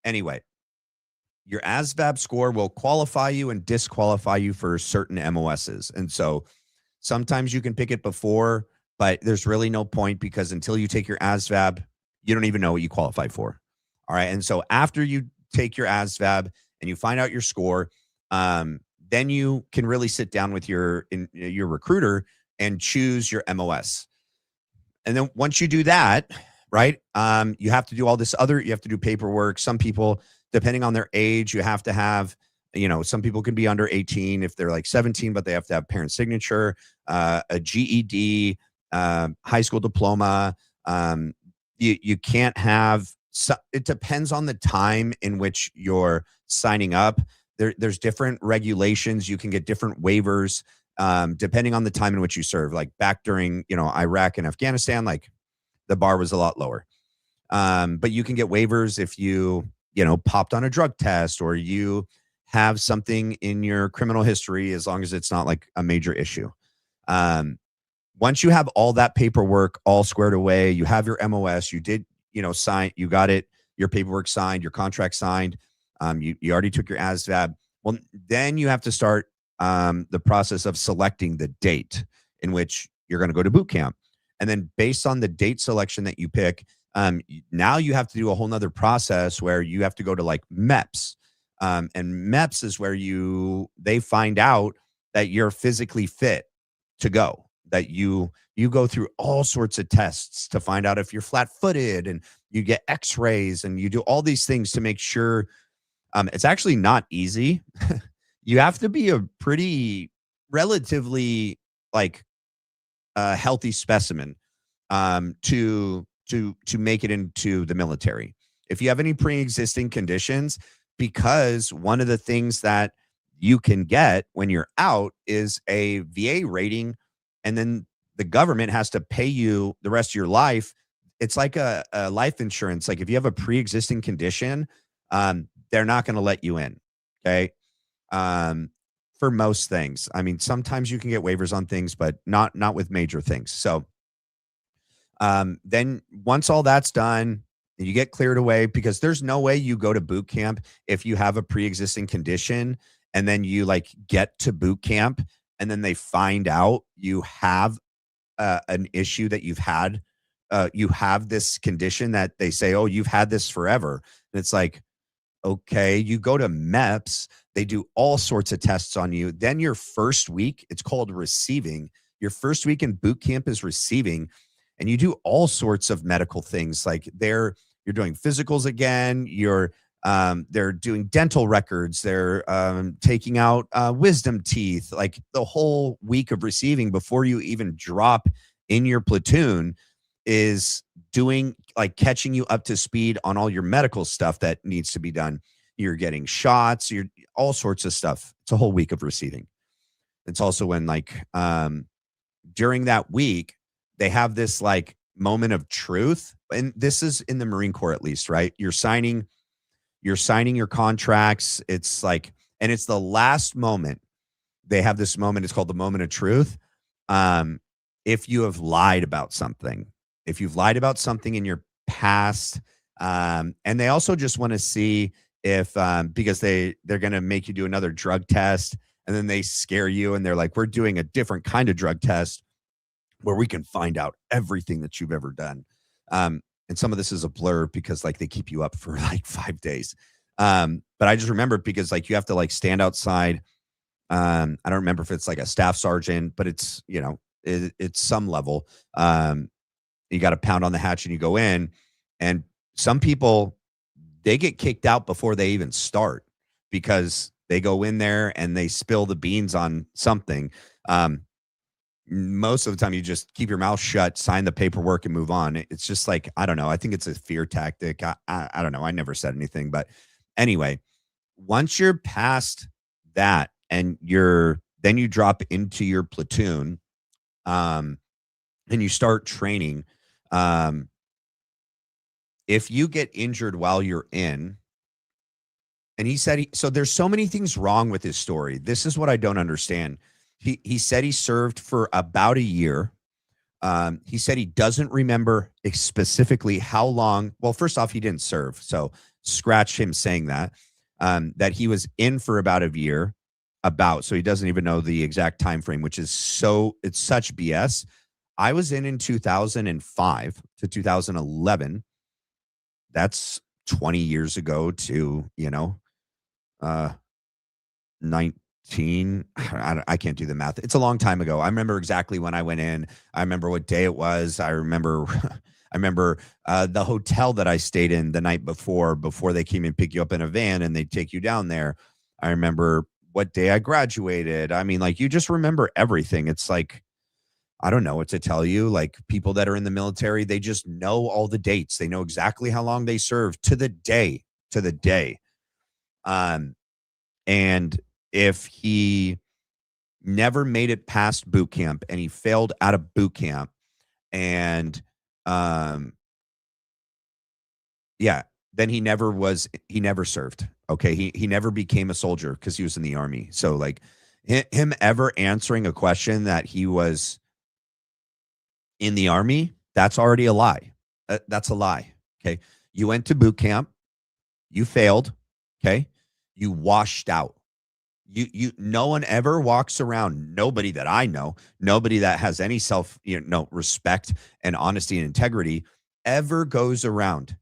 Anyway, your ASVAB score will qualify you and disqualify you for certain MOSs. And so sometimes you can pick it before, but there's really no point, because until you take your ASVAB, you don't even know what you qualify for. All right. And so after you take your ASVAB and you find out your score, then you can really sit down with your recruiter and choose your MOS. And then once you do that, right, you have to do all this you have to do paperwork. Some people, depending on their age, you have to have, some people can be under 18 if they're 17, but they have to have parent signature, a GED, high school diploma. You can't have, it depends on the time in which you're signing up. There's different regulations. You can get different waivers depending on the time in which you serve. Like back during, Iraq and Afghanistan, the bar was a lot lower. But you can get waivers if you popped on a drug test, or you have something in your criminal history, as long as it's not a major issue. Once you have all that paperwork all squared away, you have your MOS, you did, sign, you got it, your paperwork signed, your contract signed, you already took your ASVAB. Well, then you have to start the process of selecting the date in which you're going to go to boot camp. And then based on the date selection that you pick, now you have to do a whole nother process where you have to go to MEPS. And MEPS is where they find out that you're physically fit to go, that you go through all sorts of tests to find out if you're flat-footed, and you get x-rays, and you do all these things to make sure. It's actually not easy. You have to be a pretty relatively healthy specimen to make it into the military. If you have any pre-existing conditions, because one of the things that you can get when you're out is a VA rating, and then the government has to pay you the rest of your life. It's like a life insurance. If you have a pre-existing condition, they're not going to let you in. Okay. For most things. I mean, sometimes you can get waivers on things, but not with major things. So then once all that's done, you get cleared away, because there's no way you go to boot camp if you have a pre-existing condition, and then you get to boot camp and then they find out you have an issue that you've had. You have this condition that they say, oh, you've had this forever. And it's okay, you go to MEPS, they do all sorts of tests on you. Then your first week, it's called receiving. Your first week in boot camp is receiving, and you do all sorts of medical things. You're doing physicals again. They're doing dental records. They're taking out wisdom teeth. The whole week of receiving before you even drop in your platoon is doing catching you up to speed on all your medical stuff that needs to be done. You're getting shots, you're all sorts of stuff. It's a whole week of receiving. It's also when during that week, they have this moment of truth. And this is in the Marine Corps, at least, right? You're signing your contracts. It's and it's the last moment. They have this moment. It's called the moment of truth. If you have lied about something, if you've lied about something in your past, and they also just want to see if, because they're going to make you do another drug test, and then they scare you and they're we're doing a different kind of drug test where we can find out everything that you've ever done. And some of this is a blur because they keep you up for 5 days. But I just remember because like you have to like stand outside. I don't remember if it's like a staff sergeant, but it's, you know, it's some level. You got to pound on the hatch and you go in, and some people, they get kicked out before they even start because they go in there and they spill the beans on something. Most of the time you just keep your mouth shut, sign the paperwork and move on. It's just like, I don't know. I think it's a fear tactic. I don't know. I never said anything, but anyway, once you're past that and then you drop into your platoon, and you start training. If you get injured while you're in, and he said, so there's so many things wrong with his story. This is what I don't understand. He said he served for about a year. He said he doesn't remember specifically how long. Well, first off, he didn't serve. So scratch him saying that, that he was in for about a year, so he doesn't even know the exact time frame, which is it's such BS. I was in 2005 to 2011. That's 20 years ago to, 19. I can't do the math. It's a long time ago. I remember exactly when I went in. I remember what day it was. I remember the hotel that I stayed in the night before they came and pick you up in a van and they take you down there. I remember what day I graduated. I mean, like, you just remember everything. It's like, I don't know what to tell you. Like, people that are in the military, they just know all the dates. They know exactly how long they served to the day. And if he never made it past boot camp and he failed out of boot camp and, then he never served. Okay. He never became a soldier because he was in the army. So like him ever answering a question that he was in the army, that's already a lie. That's a lie. Okay. You went to boot camp. You failed. Okay. You washed out. No one ever walks around. Nobody that I know, nobody that has any respect and honesty and integrity ever goes around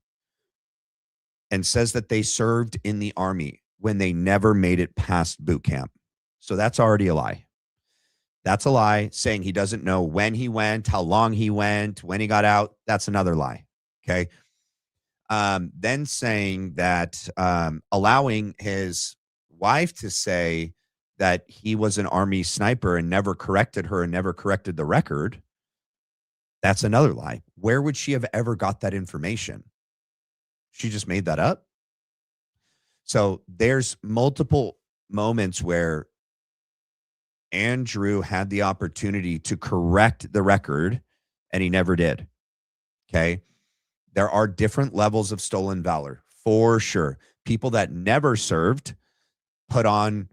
and says that they served in the army when they never made it past boot camp. So that's already a lie. That's a lie. Saying he doesn't know when he went, how long he went, when he got out, that's another lie. Okay. Then saying that, allowing his wife to say that he was an army sniper and never corrected her and never corrected the record, that's another lie. Where would she have ever got that information? She just made that up. So there's multiple moments where Andrew had the opportunity to correct the record and he never did. Okay. There are different levels of stolen valor for sure. People that never served put on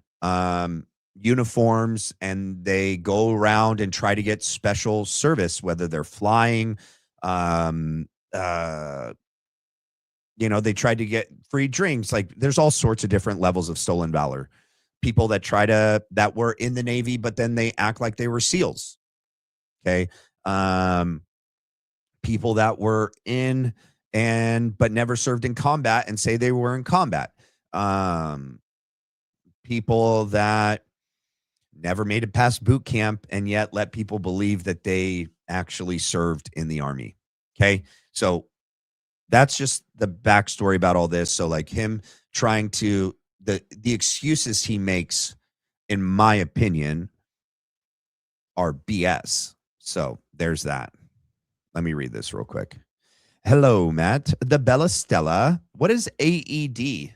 uniforms and they go around and try to get special service, whether they're flying, they tried to get free drinks. Like, there's all sorts of different levels of stolen valor. People that were in the Navy, but then they act like they were SEALs. Okay. People that were but never served in combat and say they were in combat. People that never made it past boot camp and yet let people believe that they actually served in the army. Okay. So that's just the backstory about all this. So like him trying to, the excuses he makes, in my opinion, are BS. So there's that. Let me read this real quick. Hello, Matt. The Bella Stella. What is AED?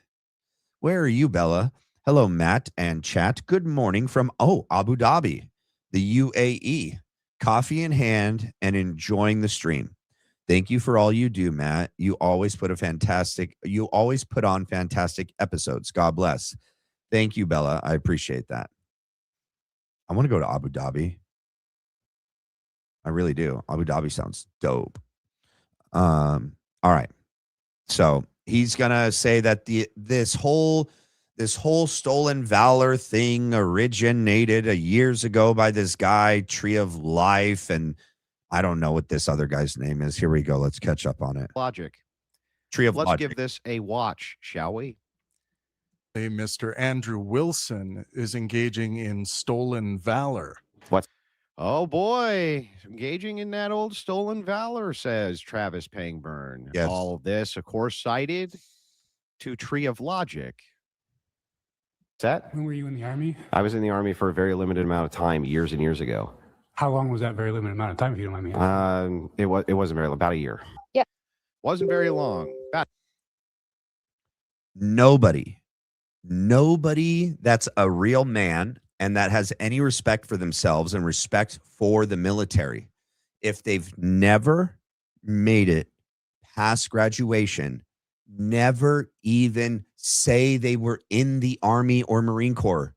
Where are you, Bella? Hello, Matt and chat. Good morning from, Abu Dhabi, the UAE. Coffee in hand and enjoying the stream. Thank you for all you do, Matt. You always put on fantastic episodes. God bless. Thank you, Bella. I appreciate that. I want to go to Abu Dhabi. I really do. Abu Dhabi sounds dope. All right. So he's gonna say that this whole stolen valor thing originated years ago by this guy, Tree of Life, and I don't know what this other guy's name is. Here we go. Let's catch up on it.
Logic.
Tree of
Let's
Logic.
give this a watch, shall we?
Mr. Andrew Wilson is engaging in stolen valor.
What? Oh boy, engaging in that old stolen valor, says Travis Pangburn.
Yes.
All of this, of course, cited to Tree of Logic.
When were you in the Army?
I was in the Army for a very limited amount of time, years and years ago.
How long was that very limited amount of time, if you don't mind me asking?
It wasn't very long, about a year.
Wasn't very long.
Nobody that's a real man and that has any respect for themselves and respect for the military, if they've never made it past graduation, never even say they were in the Army or Marine Corps.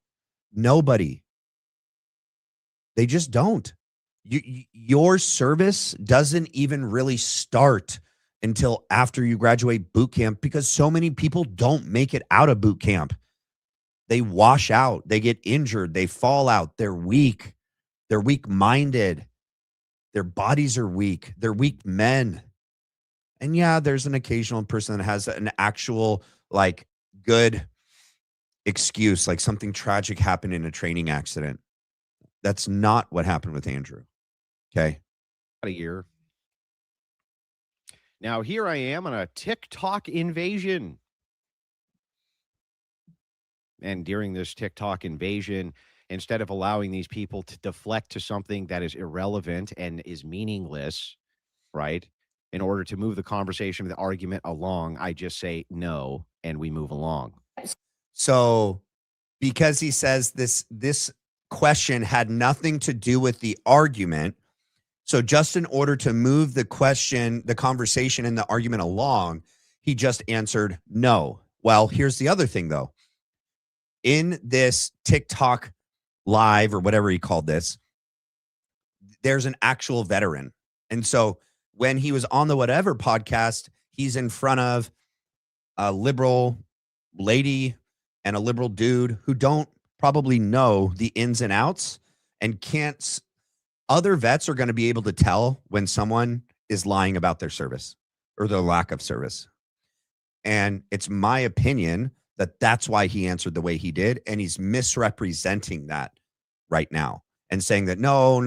Nobody. They just don't. Your service doesn't even really start until after you graduate boot camp, because so many people don't make it out of boot camp. They wash out, they get injured, they fall out, they're weak, they're weak-minded, their bodies are weak, they're weak men. And yeah, there's an occasional person that has an actual like good excuse, like something tragic happened in a training accident. That's not what happened with Andrew. Okay.
A year. Now here I am on a TikTok invasion. And during this TikTok invasion, instead of allowing these people to deflect to something that is irrelevant and is meaningless, right? In order to move the conversation, the argument along, I just say no, and we move along.
So because he says this question had nothing to do with the argument, so just in order to move the question, the conversation and the argument along, he just answered no. Well, here's the other thing, though. In this TikTok live or whatever he called this, there's an actual veteran. And so when he was on the whatever podcast, he's in front of a liberal lady and a liberal dude who don't probably know the ins and outs and can't. Other vets are going to be able to tell when someone is lying about their service or their lack of service. And it's my opinion that that's why he answered the way he did. And he's misrepresenting that right now and saying that, no,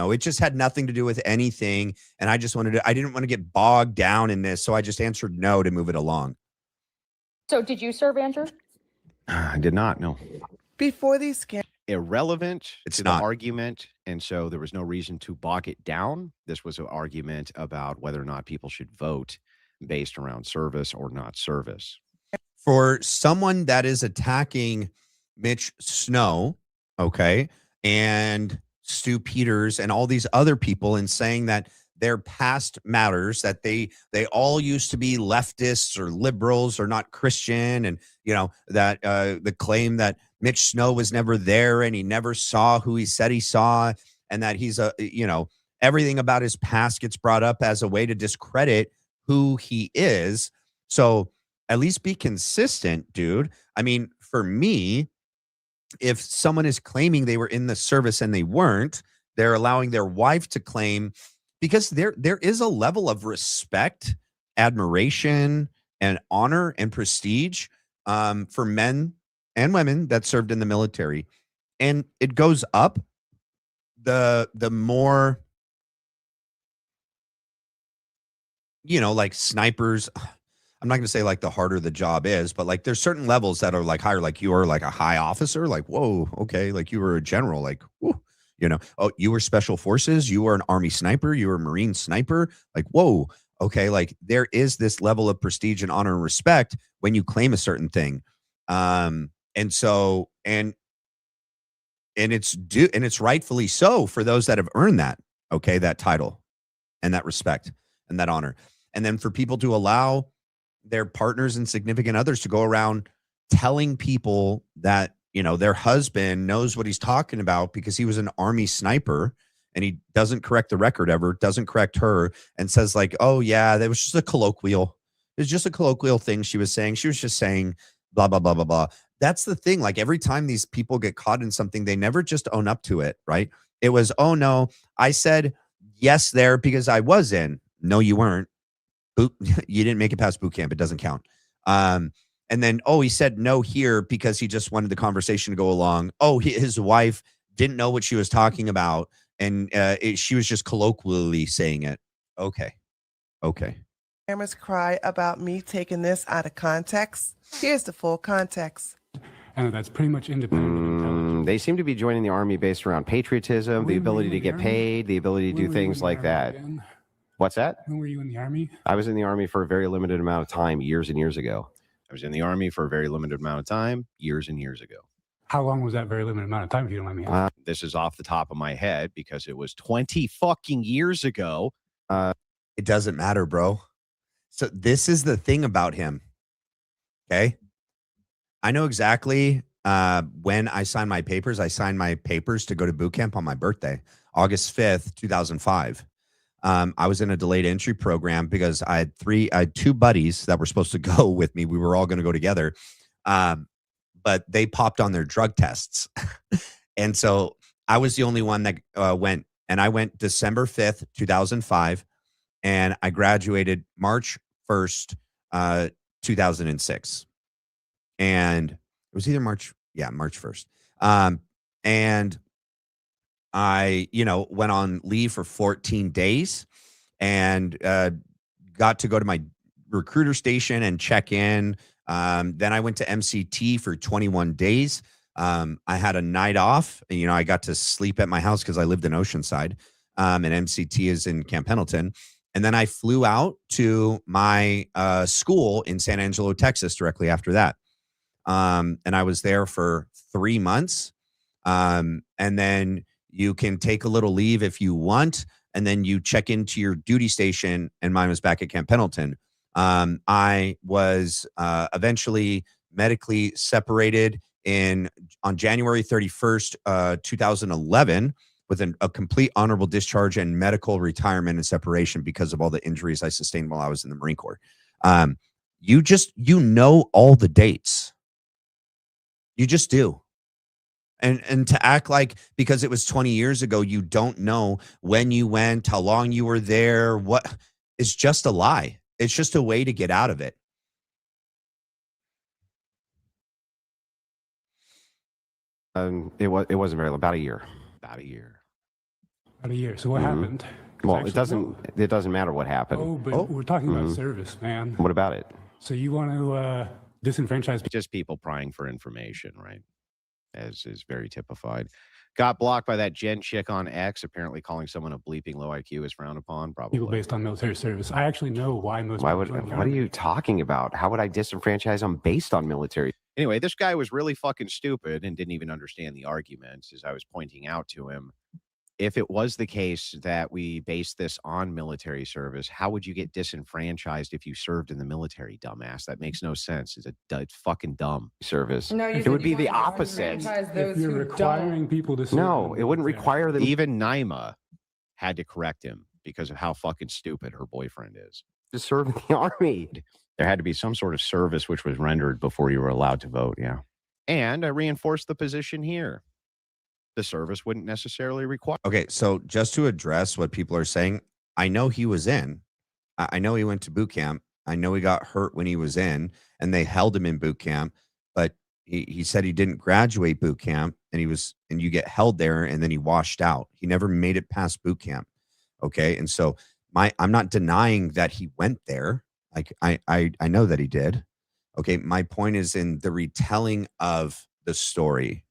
it just had nothing to do with anything. And I didn't want to get bogged down in this. So I just answered no to move it along.
So did you serve, Andrew?
I did not, no.
Before these scams.
Irrelevant
It's
to
not.
the argument, and so there was no reason to bog it down. This was an argument about whether or not people should vote based around service or not service.
For someone that is attacking Mitch Snow, okay, and Stu Peters and all these other people and saying that their past matters, that they all used to be leftists or liberals or not Christian, and that the claim that Mitch Snow was never there and he never saw who he said he saw, and that he's everything about his past gets brought up as a way to discredit who he is. So at least be consistent, dude. I mean, for me, if someone is claiming they were in the service and they weren't, they're allowing their wife to claim, because there is a level of respect, admiration, and honor and prestige for men and women that served in the military. And it goes up the more, like snipers. I'm not going to say like the harder the job is, but like there's certain levels that are like higher, like you are like a high officer, like, whoa, okay, like you were a general, like, whoa, oh, you were special forces, you were an Army sniper, you were a Marine sniper, like, whoa, okay, like there is this level of prestige and honor and respect when you claim a certain thing. And so, and it's rightfully so for those that have earned that, okay, that title and that respect and that honor. And then for people to allow their partners and significant others to go around telling people that, their husband knows what he's talking about because he was an Army sniper, and he doesn't correct the record ever, doesn't correct her, and says like, oh yeah, that was just a colloquial. It was just a colloquial thing she was saying. She was just saying blah, blah, blah, blah, blah. That's the thing. Like every time these people get caught in something, they never just own up to it, right? It was, oh no, I said yes there because I was in. No, you weren't. You didn't make it past boot camp. It doesn't count. And then, oh, he said no here because he just wanted the conversation to go along. Oh, his wife didn't know what she was talking about. And she was just colloquially saying it. Okay.
Cameras cry about me taking this out of context. Here's the full context.
And that's pretty much independent of intelligence.
They seem to be joining the Army based around patriotism, the ability to get paid, the ability to do things like that. What's that?
When were you in the Army?
I was in the Army for a very limited amount of time, years and years ago.
I was in the Army for a very limited amount of time, years and years ago.
How long was that very limited amount of time, if you don't mind me asking?
This is off the top of my head because it was 20 fucking years ago.
It doesn't matter, bro. So this is the thing about him. Okay. I know exactly when I signed my papers. I signed my papers to go to boot camp on my birthday, August 5th, 2005. I was in a delayed entry program because I had two buddies that were supposed to go with me. We were all going to go together. But they popped on their drug tests. And so I was the only one that went. And I went December 5th, 2005. And I graduated March 1st, 2006. And it was either March 1st. And I, went on leave for 14 days and got to go to my recruiter station and check in. Then I went to MCT for 21 days. I had a night off. I got to sleep at my house because I lived in Oceanside, and MCT is in Camp Pendleton. And then I flew out to my school in San Angelo, Texas, directly after that. And I was there for 3 months. And then you can take a little leave if you want. And then you check into your duty station. And mine was back at Camp Pendleton. I was eventually medically separated on January 31st, 2011, with a complete honorable discharge and medical retirement and separation because of all the injuries I sustained while I was in the Marine Corps. You know all the dates. You just do. And to act like because it was 20 years ago, you don't know when you went, how long you were there, what is just a lie. It's just a way to get out of it.
It wasn't very long, about a year.
About a year. So what happened?
Well, it doesn't matter what happened.
Oh, but we're talking about service, man.
What about it?
So you want to disenfranchise people?
Just people prying for information, right? As is very typified. Got blocked by that Jen chick on X, apparently calling someone a bleeping low IQ is frowned upon. Probably
people based on military service. I actually know why most.
What are you talking about? How would I disenfranchise them based on military?
Anyway, this guy was really fucking stupid and didn't even understand the arguments. As I was pointing out to him, if it was the case that we based this on military service, how would you get disenfranchised if you served in the military, dumbass? That makes no sense. It's fucking dumb
service.
No,
it would be the opposite.
If you're requiring people to serve,
no, it wouldn't require them.
Even Naima had to correct him because of how fucking stupid her boyfriend is.
To serve in the Army.
There had to be some sort of service which was rendered before you were allowed to vote, yeah. And I reinforced the position here. The service wouldn't necessarily require.
Okay, so just to address what people are saying, I know he was in. I know he went to boot camp. I know he got hurt when he was in, and they held him in boot camp. But he said he didn't graduate boot camp, and you get held there, and then he washed out. He never made it past boot camp. Okay, and so I'm not denying that he went there. Like I know that he did. Okay, my point is in the retelling of the story.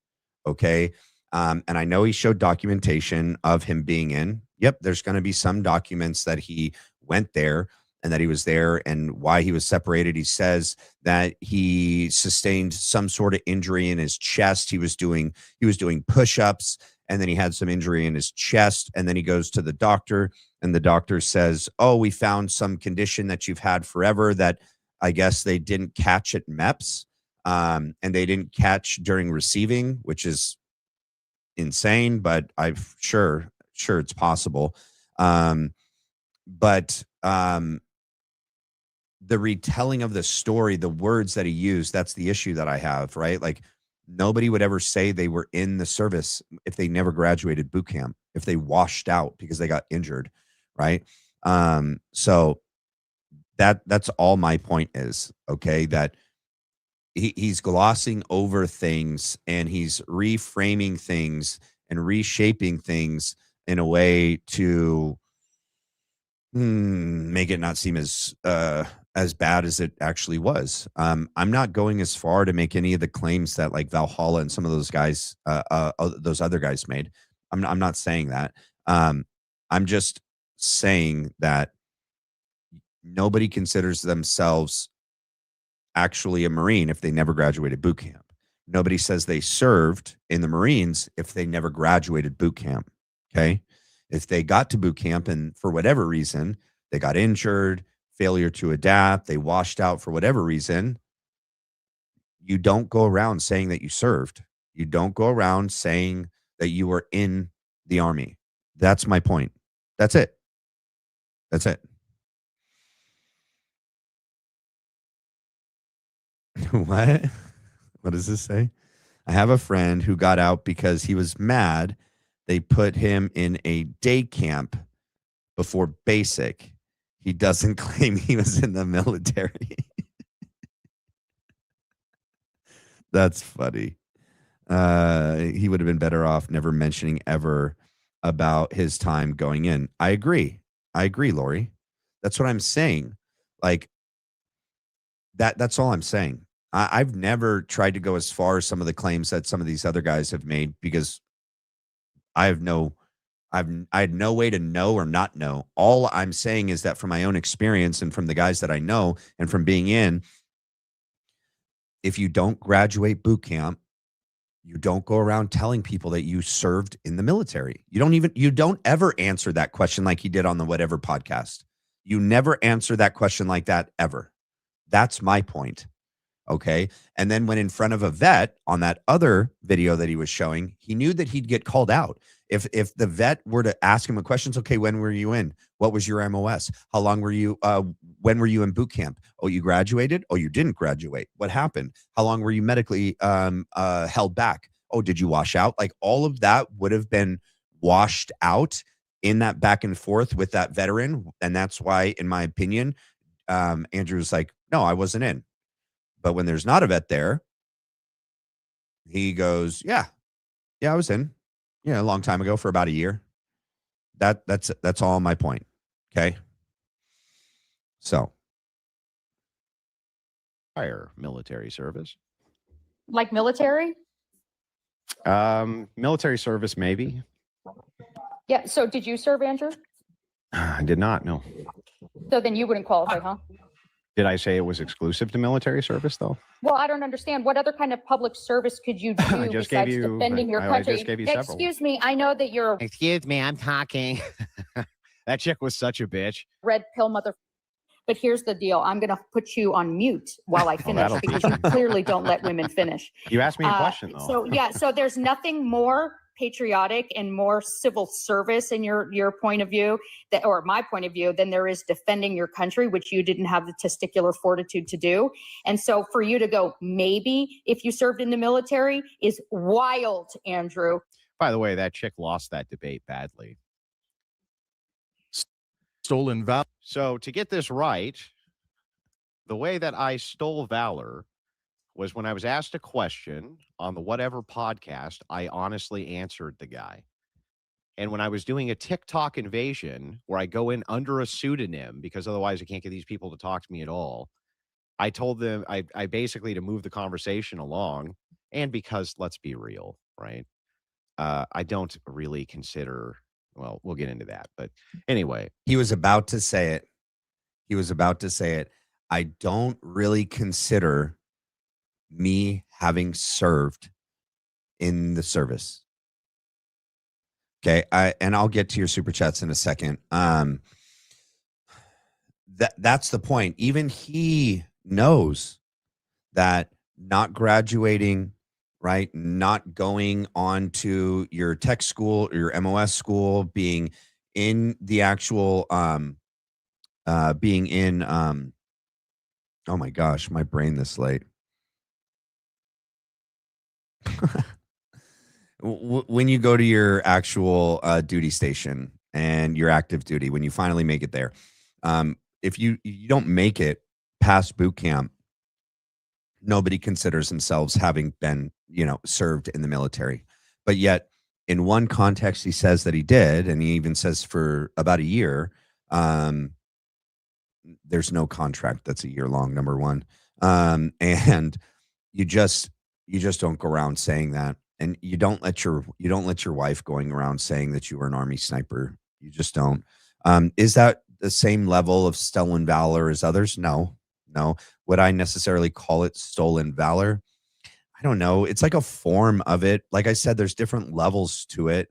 Okay. And I know he showed documentation of him being in. Yep, there's going to be some documents that he went there and that he was there and why he was separated. He says that he sustained some sort of injury in his chest. He was doing push-ups, and then he had some injury in his chest, and then he goes to the doctor, and the doctor says, "Oh, we found some condition that you've had forever that I guess they didn't catch at MEPS, and they didn't catch during receiving," which is insane, but I'm sure it's possible. But the retelling of the story, the words that he used, that's the issue that I have, right? Like nobody would ever say they were in the service if they never graduated boot camp, if they washed out because they got injured, right? So that's all my point is, okay? That he's glossing over things, and he's reframing things and reshaping things in a way to make it not seem as bad as it actually was. I'm not going as far to make any of the claims that like Valhalla and some of those guys, those other guys made. I'm not saying that. I'm just saying that nobody considers themselves actually a Marine if they never graduated boot camp. Nobody says they served in the Marines if they never graduated boot camp. Okay. If they got to boot camp and for whatever reason, they got injured, failure to adapt, they washed out for whatever reason, you don't go around saying that you served. You don't go around saying that you were in the Army. That's my point. That's it. That's it. What? What does this say? I have a friend who got out because he was mad they put him in a day camp before basic. He doesn't claim he was in the military. That's funny. He would have been better off never mentioning ever about his time going in. I agree, Lori. That's what I'm saying. Like that's all I'm saying. I've never tried to go as far as some of the claims that some of these other guys have made because I had no way to know or not know. All I'm saying is that from my own experience and from the guys that I know and from being in, if you don't graduate boot camp, you don't go around telling people that you served in the military. You don't ever answer that question like he did on the whatever podcast. You never answer that question like that ever. That's my point. Okay. And then when in front of a vet on that other video that he was showing, he knew that he'd get called out. If the vet were to ask him a question, okay, when were you in? What was your MOS? How long were you, when were you in boot camp? Oh, you graduated? Oh, you didn't graduate. What happened? How long were you medically held back? Oh, did you wash out? Like all of that would have been washed out in that back and forth with that veteran. And that's why, in my opinion, Andrew was like, no, I wasn't in. But when there's not a vet there, he goes, yeah, I was in. Yeah, a long time ago for about a year. That's all my point. Okay. So.
Prior military service.
Like military?
Military service, maybe.
Yeah. So did you serve, Andrew?
I did not, no.
So then you wouldn't qualify, huh?
Did I say it was exclusive to military service, though?
Well, I don't understand. What other kind of public service could you do besides defending your country?
I just gave you several.
Excuse me. I know that you're a
Excuse me, I'm talking. That chick was such a bitch.
red pill mother. But here's the deal. I'm going to put you on mute while I finish because you clearly don't let women finish.
You asked me a question, though.
So, yeah. So there's nothing more patriotic and more civil service in your point of view or my point of view than there is defending your country, which you didn't have the testicular fortitude to do. And so for you to go, maybe if you served in the military is wild, Andrew.
By the way, that chick lost that debate badly.
Stolen valor.
So to get this right, the way that I stole valor was when I was asked a question on the whatever podcast, I honestly answered the guy. And when I was doing a TikTok invasion where I go in under a pseudonym because otherwise I can't get these people to talk to me at all, I told them I basically to move the conversation along. And because let's be real, right? I don't really consider, well, we'll get into that. But anyway.
He was about to say it. I don't really consider me having served in the service. Okay. I'll get to your super chats in a second. That's the point. Even he knows that not graduating, right? Not going on to your tech school or your MOS school, being in the actual, being in, oh my gosh, my brain this late. When you go to your actual duty station and your active duty, when you finally make it there, if you don't make it past boot camp, nobody considers themselves having been, served in the military. But yet, in one context, he says that he did, and he even says for about a year. There's no contract that's a year long, number one. And you just don't go around saying that. And you don't let your wife going around saying that you were an Army sniper. You just don't. Is that the same level of stolen valor as others? No. Would I necessarily call it stolen valor? I don't know. It's like a form of it. Like I said, there's different levels to it.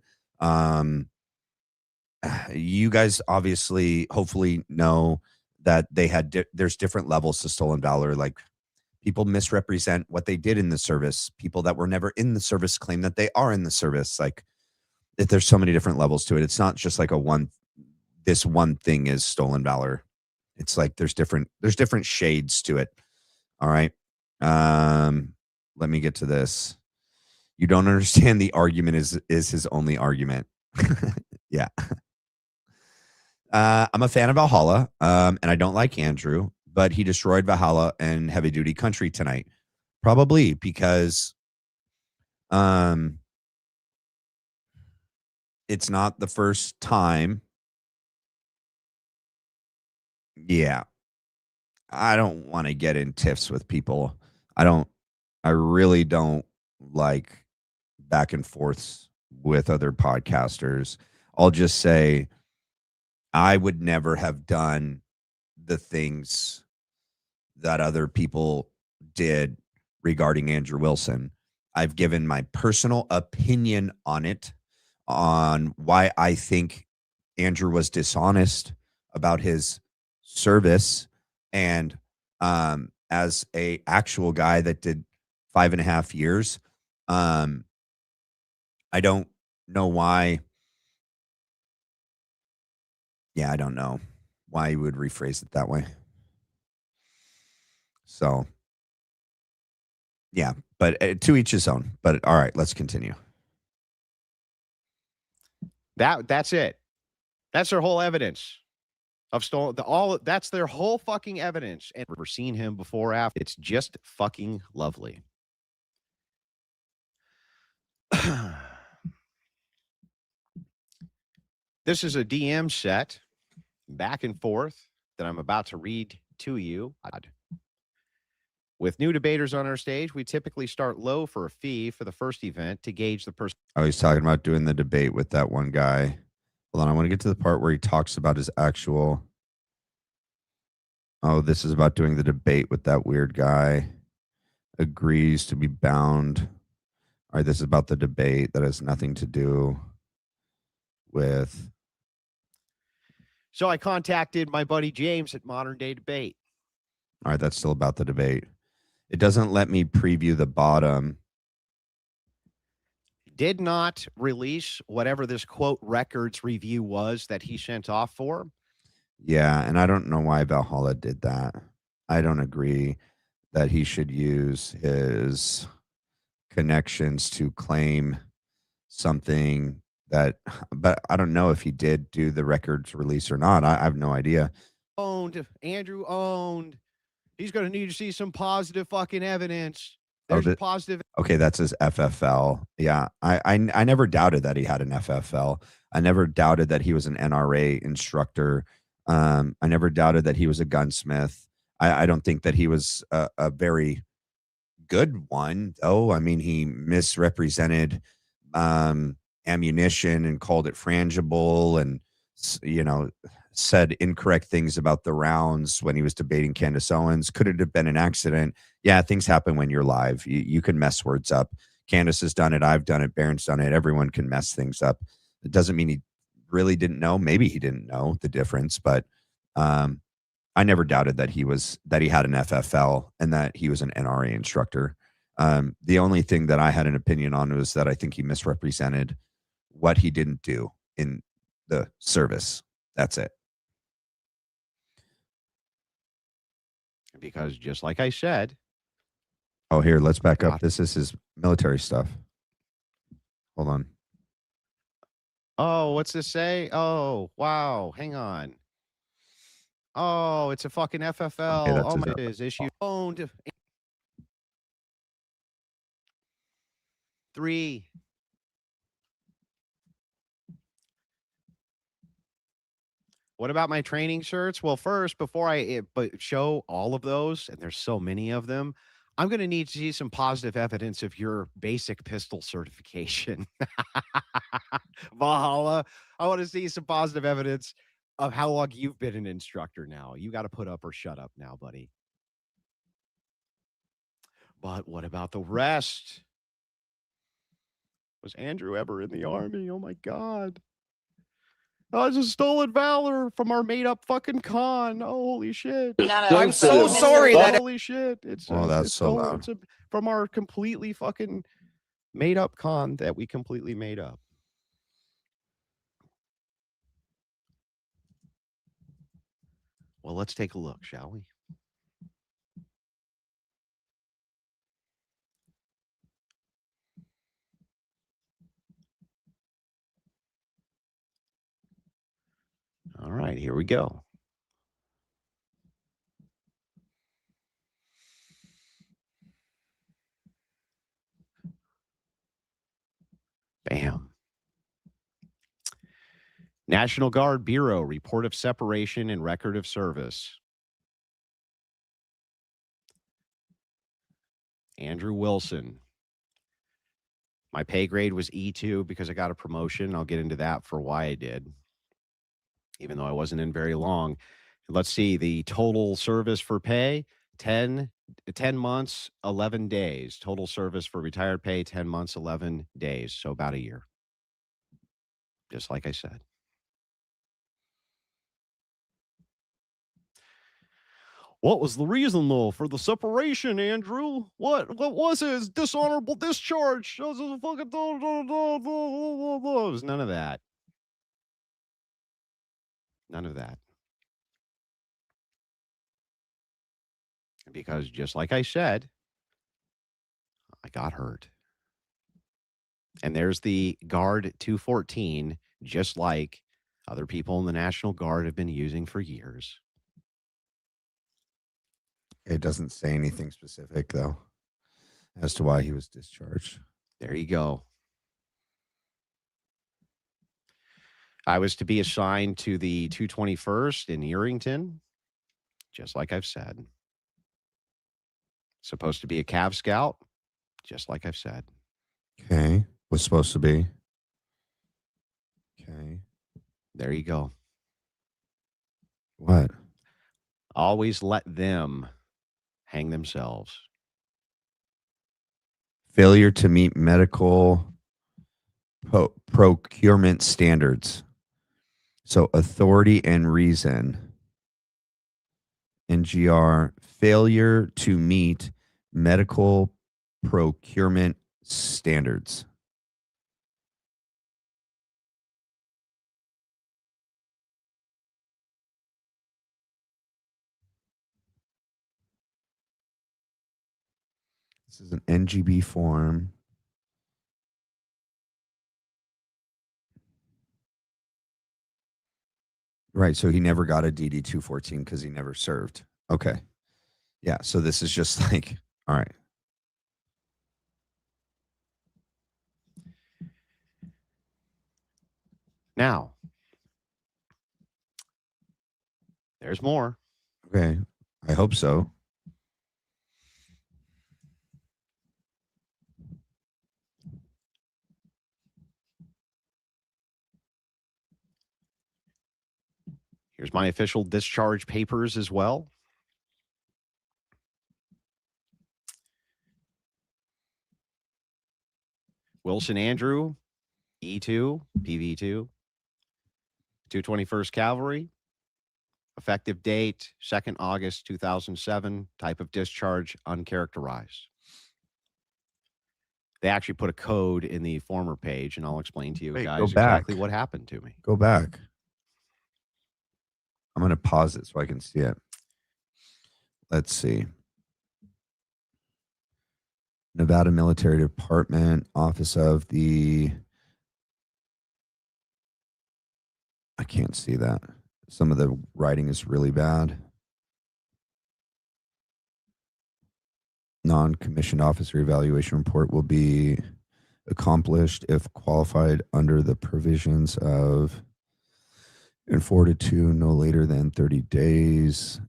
You guys obviously, hopefully know that they had there's different levels to stolen valor. Like, people misrepresent what they did in the service. People that were never in the service claim that they are in the service. Like, there's so many different levels to it. It's not just like this one thing is stolen valor. It's like there's different shades to it. All right. Let me get to this. You don't understand the argument is his only argument. Yeah. I'm a fan of Valhalla, and I don't like Andrew, but he destroyed Valhalla and Heavy Duty Country tonight. Probably because it's not the first time. Yeah. I don't want to get in tiffs with people. I really don't like back and forths with other podcasters. I'll just say I would never have done the things that other people did regarding Andrew Wilson. I've given my personal opinion on it, on why I think Andrew was dishonest about his service. And as a actual guy that did 5.5 years, I don't know why. Yeah, I don't know why you would rephrase it that way. So, yeah, but to each his own. But all right, let's continue.
That's it. That's their whole evidence of stolen. That's their whole fucking evidence. And we've seen him before, after. It's just fucking lovely. This is a DM set back and forth that I'm about to read to you. With new debaters on our stage, we typically start low for a fee for the first event to gauge the person.
Oh, he's talking about doing the debate with that one guy. Hold on, I want to get to the part where he talks about his actual. Oh, this is about doing the debate with that weird guy. Agrees to be bound. All right, this is about the debate that has nothing to do with.
So I contacted my buddy James at Modern Day Debate.
All right, that's still about the debate. It doesn't let me preview the bottom.
Did not release whatever this quote records review was that he sent off for.
Yeah, and I don't know why Valhalla did that. I don't agree that he should use his connections to claim something that, but I don't know if he did do the records release or not. I have no idea.
Andrew owned. He's going to need to see some positive fucking evidence. There's positive.
Okay, that's his FFL. Yeah, I never doubted that he had an FFL. I never doubted that he was an NRA instructor. I never doubted that he was a gunsmith. I don't think that he was a very good one, though. I mean, he misrepresented ammunition and called it frangible, and said incorrect things about the rounds when he was debating Candace Owens. Could it have been an accident? Yeah, things happen when you're live. You can mess words up. Candace has done it. I've done it. Barron's done it. Everyone can mess things up. It doesn't mean he really didn't know. Maybe he didn't know the difference, but I never doubted that he had an FFL and that he was an NRA instructor. The only thing that I had an opinion on was that I think he misrepresented what he didn't do in the service. That's it.
Because just like I said.
Oh, here, let's back up. This is his military stuff. Hold on.
Oh, what's this say? Oh, wow. Hang on. Oh, it's a fucking FFL.
Okay,
oh, my is issue owned. 3. What about my training shirts? Well, first, before I show all of those, and there's so many of them, I'm going to need to see some positive evidence of your basic pistol certification. Valhalla, I want to see some positive evidence of how long you've been an instructor now. You got to put up or shut up now, buddy. But what about the rest? Was Andrew ever in the Army? Oh, my God. Oh, it's a stolen valor from our made-up fucking con. Oh, holy shit.
I'm so sorry that
Holy shit. It's
that's
it's
so
stolen.
loud.
It's from our completely fucking made-up con that we completely made up. Well, let's take a look, shall we? All right, here we go. Bam. National Guard Bureau report of separation and record of service. Andrew Wilson. My pay grade was E2 because I got a promotion. I'll get into that for why I did, even though I wasn't in very long. Let's see, the total service for pay, 10 months, 11 days. Total service for retired pay, 10 months, 11 days. So about a year. Just like I said. What was the reason, though, for the separation, Andrew? What was his dishonorable discharge? It was none of that. None of that. Because just like I said, I got hurt. And there's the Guard 214, just like other people in the National Guard have been using for years.
It doesn't say anything specific, though, as to why he was discharged.
There you go. I was to be assigned to the 221st in Erington, just like I've said. Supposed to be a Cav Scout, just like I've said.
Okay. Was supposed to be. Okay.
There you go.
What?
Always let them hang themselves.
Failure to meet medical procurement standards. So authority and reason. NGR, failure to meet medical procurement standards. This is an NGB form. Right. So he never got a DD 214 because he never served. Okay. Yeah. So this is just like, all right.
Now, there's more.
Okay. I hope so.
Here's my official discharge papers as well. Wilson Andrew, E2, PV2, 221st Cavalry. Effective date, 2nd August 2007. Type of discharge, uncharacterized. They actually put a code in the former page, and I'll explain to you guys exactly what happened to me.
Go back. I'm going to pause it so I can see it. Let's see. Nevada Military Department, Office of the... I can't see that. Some of the writing is really bad. Non-commissioned officer evaluation report will be accomplished if qualified under the provisions of and forwarded to no later than 30 days.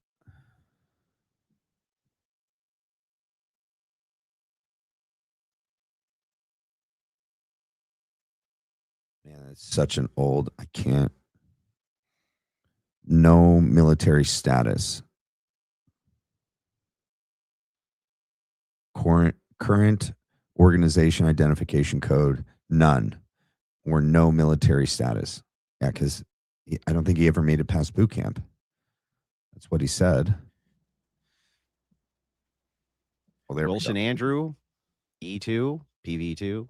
Man, it's such an old, I can't. No military status. Current organization identification code, none. Or no military status. Yeah, because I don't think he ever made it past boot camp. That's what he said.
Well, there Wilson Andrew, E2, PV2,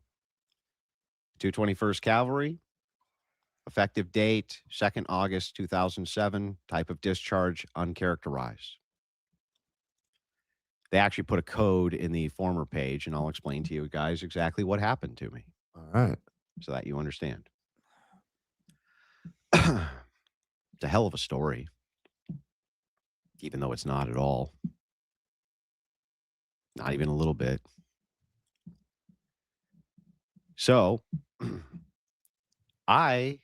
221st Cavalry, effective date 2nd August 2007, type of discharge uncharacterized. They actually put a code in the former page, and I'll explain to you guys exactly what happened to me.
All right.
So that you understand. It's a hell of a story, even though it's not at all. Not even a little bit. So I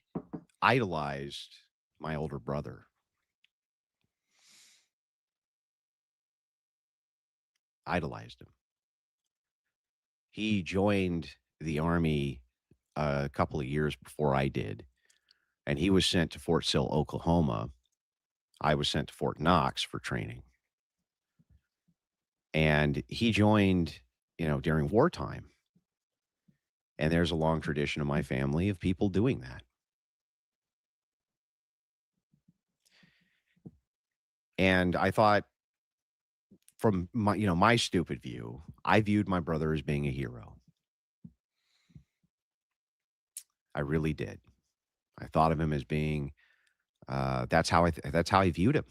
idolized my older brother. Idolized him. He joined the Army a couple of years before I did, and he was sent to Fort Sill, Oklahoma. I was sent to Fort Knox for training. And he joined, during wartime. And there's a long tradition of my family of people doing that. And I thought, from my stupid view, I viewed my brother as being a hero. I really did. I thought of him as being, that's how I viewed him.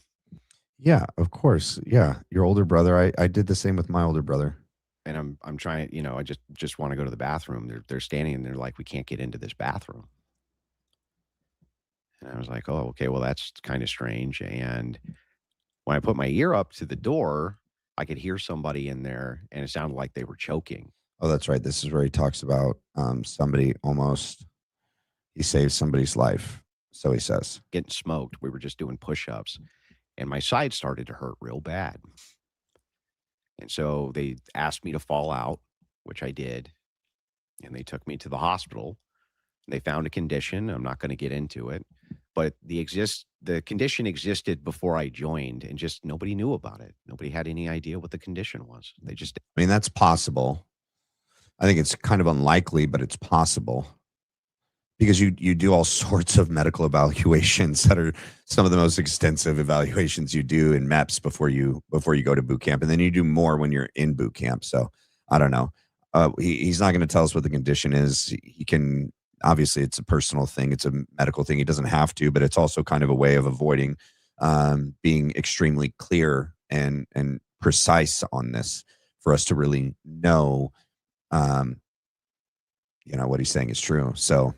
Yeah, of course. Yeah. Your older brother. I did the same with my older brother.
And I'm trying, I just want to go to the bathroom. They're standing and they're like, we can't get into this bathroom. And I was like, oh, okay, well, that's kind of strange. And when I put my ear up to the door, I could hear somebody in there, and it sounded like they were choking.
Oh, that's right. This is where he talks about somebody he saved somebody's life. So he says.
Getting smoked. We were just doing push-ups, and my side started to hurt real bad. And so they asked me to fall out, which I did. And they took me to the hospital. They found a condition. I'm not going to get into it. But the condition existed before I joined, and just nobody knew about it. Nobody had any idea what the condition was.
I mean, that's possible. I think it's kind of unlikely, but it's possible. Because you do all sorts of medical evaluations that are some of the most extensive evaluations you do in MEPS before you go to boot camp, and then you do more when you're in boot camp. So I don't know. He's not going to tell us what the condition is. He can, obviously it's a personal thing. It's a medical thing. He doesn't have to, but it's also kind of a way of avoiding being extremely clear and precise on this for us to really know, what he's saying is true. So.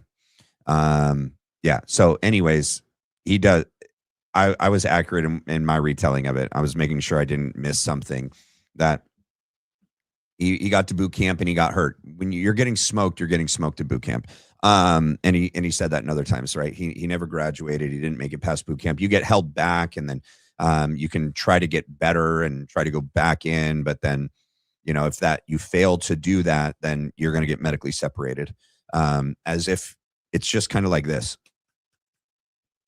Yeah. So anyways, he does. I was accurate in my retelling of it. I was making sure I didn't miss something, that he got to boot camp and he got hurt. When you're getting smoked at boot camp. And he said that in other times, right? He never graduated. He didn't make it past boot camp. You get held back, and then, you can try to get better and try to go back in. But then, if you fail to do that, then you're going to get medically separated. As if it's just kind of like this.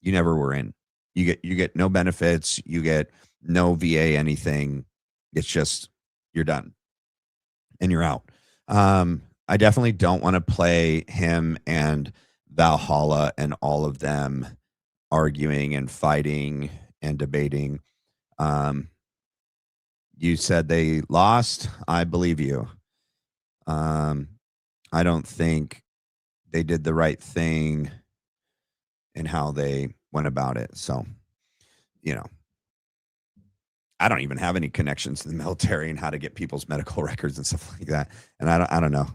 You never were in. You get no benefits. You get no VA anything. It's just, you're done. And you're out. I definitely don't want to play him and Valhalla and all of them arguing and fighting and debating. You said they lost. I believe you. I don't think they did the right thing in how they went about it. So, I don't even have any connections to the military and how to get people's medical records and stuff like that. And I don't know.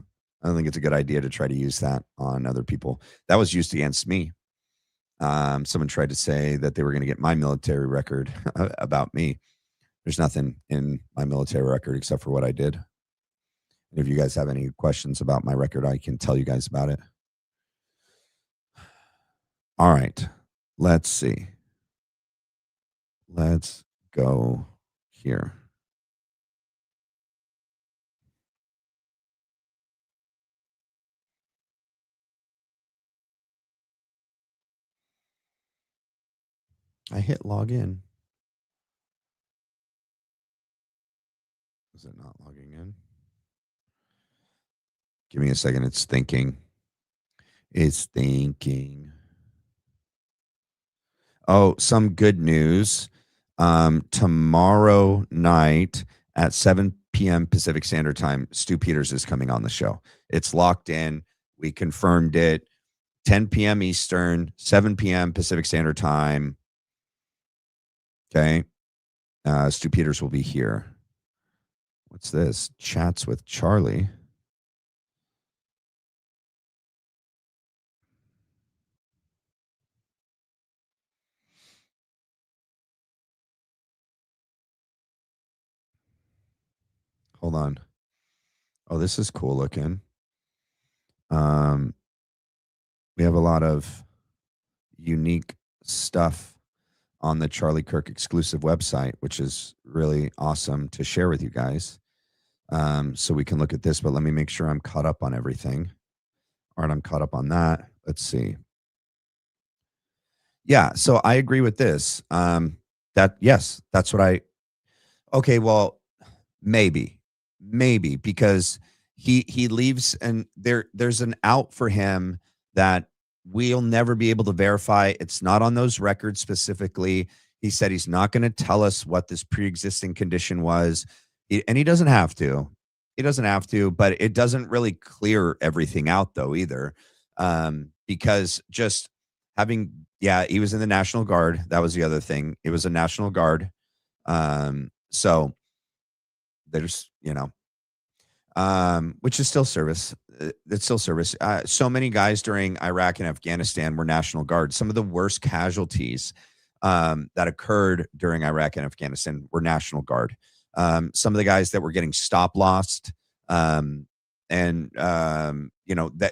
I don't think it's a good idea to try to use that on other people. That was used against me. Someone tried to say that they were going to get my military record about me. There's nothing in my military record except for what I did. And if you guys have any questions about my record, I can tell you guys about it. All right. Let's see. Let's go here. I hit login. Is it not logging in? Give me a second. It's thinking. It's thinking. Oh, some good news. Tomorrow night at 7 p.m. Pacific Standard Time, Stu Peters is coming on the show. It's locked in. We confirmed it. 10 p.m. Eastern, 7 p.m. Pacific Standard Time. Okay. Stu Peters will be here. What's this? Chats with Charlie. Hold on. Oh, this is cool looking. We have a lot of unique stuff on the Charlie Kirk exclusive website, which is really awesome to share with you guys. So we can look at this, but let me make sure I'm caught up on everything. All right, I'm caught up on that. Let's see. Yeah, so I agree with this. Yes, that's what I. Okay, well, maybe because he leaves and there's an out for him that we'll never be able to verify. It's not on those records specifically. He said he's not going to tell us what this pre-existing condition was, and he doesn't have to. He doesn't have to, but it doesn't really clear everything out though either, because just having he was in the National Guard. That was the other thing. It was a National Guard, so there's which is still service. It's still service. So many guys during Iraq and Afghanistan were National Guard. Some of the worst casualties that occurred during Iraq and Afghanistan were National Guard. Some of the guys that were getting stop lost, that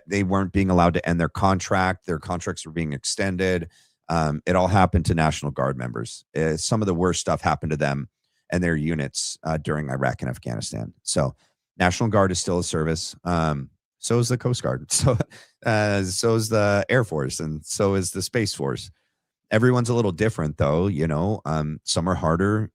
they weren't being allowed to end their contract. Their contracts were being extended. It all happened to National Guard members. Some of the worst stuff happened to them and their units during Iraq and Afghanistan. So National Guard is still a service. So is the Coast Guard. So is the Air Force, and so is the Space Force. Everyone's a little different, though. Some are harder.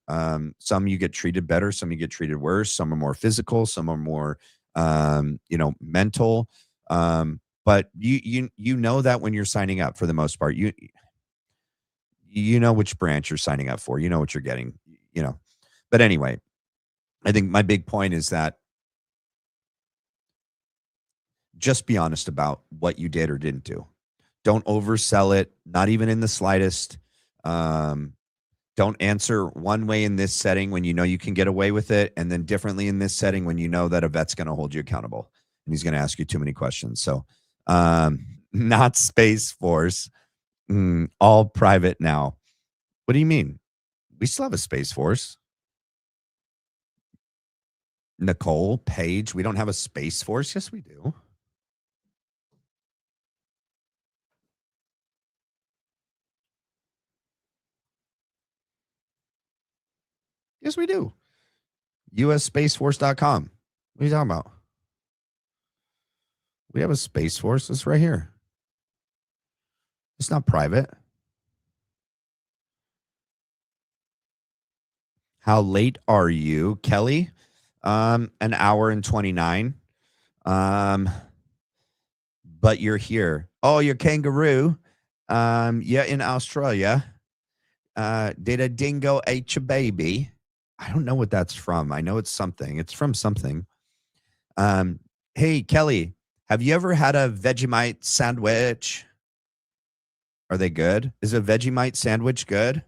Some you get treated better. Some you get treated worse. Some are more physical. Some are more, mental. But you know that when you're signing up, for the most part, you know which branch you're signing up for. You know what you're getting. But anyway, I think my big point is that just be honest about what you did or didn't do. Don't oversell it, not even in the slightest. Don't answer one way in this setting when you know you can get away with it, and then differently in this setting when you know that a vet's going to hold you accountable and he's going to ask you too many questions. So not Space Force, all private now. What do you mean? We still have a Space Force. Nicole, Paige, we don't have a Space Force? Yes, we do. Yes, we do. USSpaceForce.com. What are you talking about? We have a Space Force. It's right here. It's not private. How late are you, Kelly? An hour and 29. But you're here. Oh, you're kangaroo. In Australia. Did a dingo eat your baby? I don't know what that's from. I know it's something. It's from something. Hey, Kelly, have you ever had a Vegemite sandwich? Are they good? Is a Vegemite sandwich good?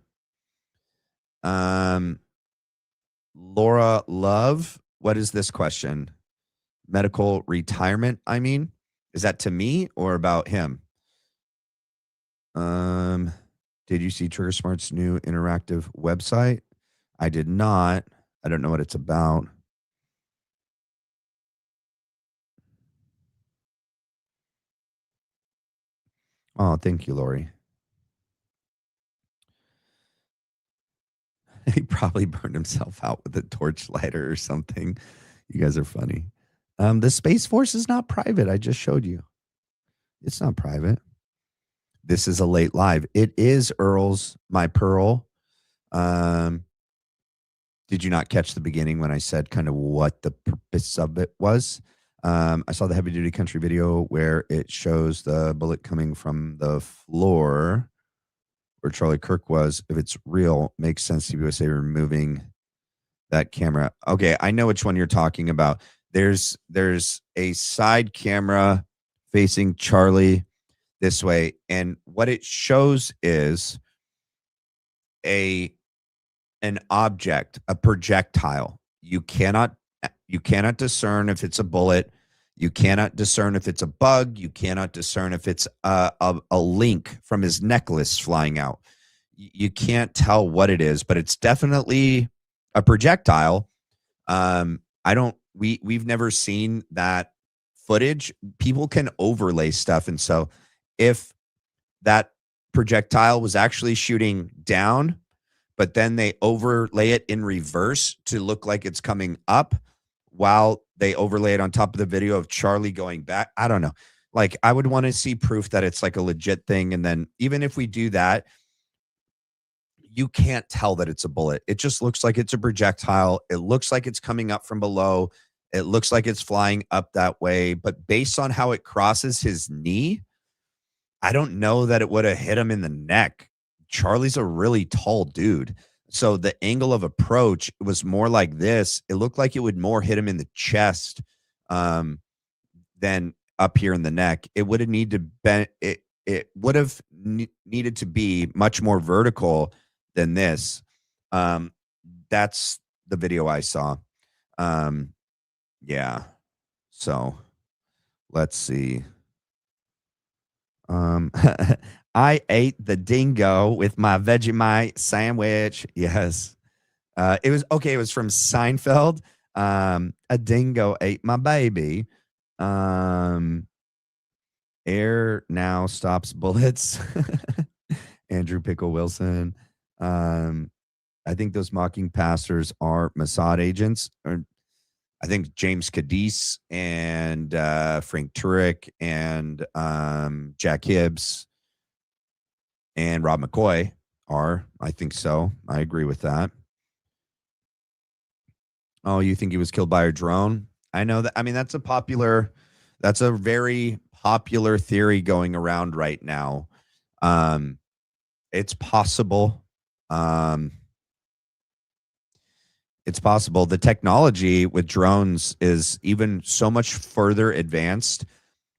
Laura Love, what is this question? Medical retirement, I mean? Is that to me or about him? Did you see Trigger Smart's new interactive website? I did not. I don't know what it's about. Oh, thank you, Lori. He probably burned himself out with a torch lighter or something. You guys are funny. The Space Force is not private. I just showed you. It's not private. This is a late live. It is Earl's, my Pearl. Did you not catch the beginning when I said kind of what the purpose of it was? I saw the heavy duty country video where it shows the bullet coming from the floor where Charlie Kirk was. If it's real, makes sense to USA removing that camera. Okay, I know which one you're talking about. There's a side camera facing Charlie this way, and what it shows is an object, a projectile. You cannot discern if it's a bullet. You cannot discern if it's a bug. You cannot discern if it's a link from his necklace flying out. You can't tell what it is, but it's definitely a projectile. We've never seen that footage. People can overlay stuff. And so if that projectile was actually shooting down, but then they overlay it in reverse to look like it's coming up while they overlay it on top of the video of Charlie going back. I don't know. Like, I would want to see proof that it's like a legit thing. And then even if we do that, you can't tell that it's a bullet. It just looks like it's a projectile. It looks like it's coming up from below. It looks like it's flying up that way. But based on how it crosses his knee, I don't know that it would have hit him in the neck. Charlie's a really tall dude. So the angle of approach was more like this. It looked like it would more hit him in the chest than up here in the neck. It would have needed to be much more vertical than this. That's the video I saw. Yeah. So let's see. I ate the dingo with my Vegemite sandwich. Yes. It was okay. It was from Seinfeld. A dingo ate my baby. Air now stops bullets. Andrew Pickle Wilson. I think those mocking pastors are Mossad agents. Or I think James Cadiz and Frank Turek and Jack Hibbs and Rob McCoy are. I think so. I agree with that. Oh, you think he was killed by a drone? I know that. I mean, that's a very popular theory going around right now. It's possible. It's possible. The technology with drones is even so much further advanced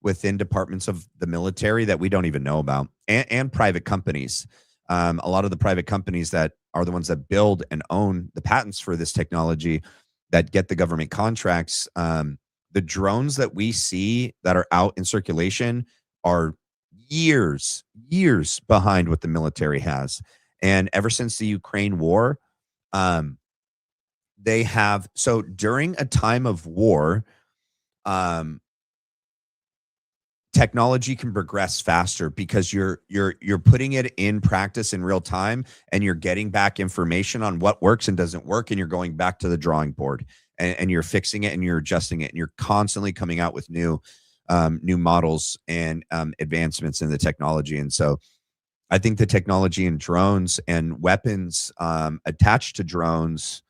within departments of the military that we don't even know about, and private companies. A lot of the private companies that are the ones that build and own the patents for this technology that get the government contracts. The drones that we see that are out in circulation are years behind what the military has. And ever since the Ukraine war, they have, so during a time of war, technology can progress faster because you're putting it in practice in real time, and you're getting back information on what works and doesn't work, and you're going back to the drawing board and you're fixing it and you're adjusting it, and you're constantly coming out with new models and advancements in the technology. And so I think the technology in drones and weapons attached to drones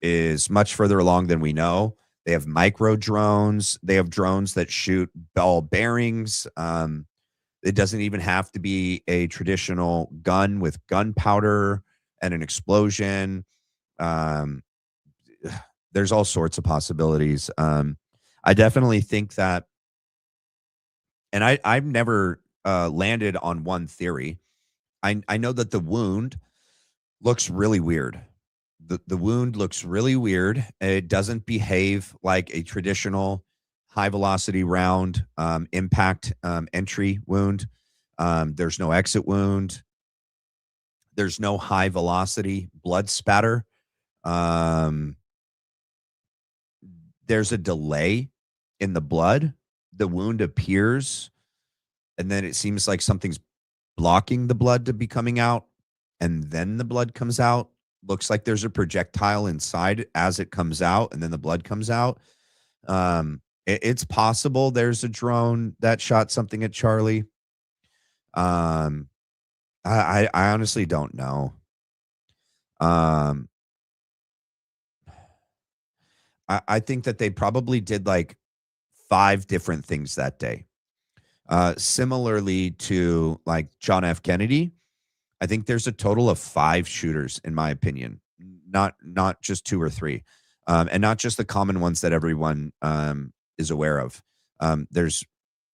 is much further along than we know. They have micro drones. They have drones that shoot ball bearings. It doesn't even have to be a traditional gun with gunpowder and an explosion. There's all sorts of possibilities. I definitely think that, and I've never landed on one theory. I know that the wound looks really weird. The wound looks really weird. It doesn't behave like a traditional high velocity round impact entry wound. There's no exit wound. There's no high velocity blood spatter. There's a delay in the blood. The wound appears and then it seems like something's blocking the blood to be coming out, and then the blood comes out. Looks like there's a projectile inside as it comes out, and then the blood comes out. It's possible there's a drone that shot something at Charlie. I honestly don't know. I think that they probably did like 5 different things that day. Similarly to like John F. Kennedy, I think there's a total of 5 shooters, in my opinion, not just 2 or 3, and not just the common ones that everyone is aware of. There's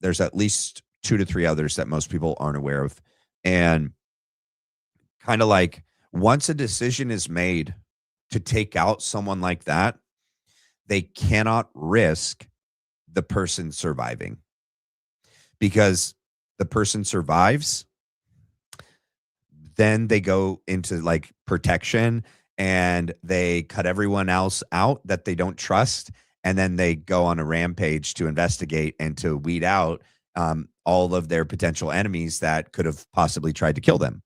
at least 2 to 3 others that most people aren't aware of, and kind of like once a decision is made to take out someone like that, they cannot risk the person surviving, because the person survives, then they go into like protection and they cut everyone else out that they don't trust. And then they go on a rampage to investigate and to weed out all of their potential enemies that could have possibly tried to kill them.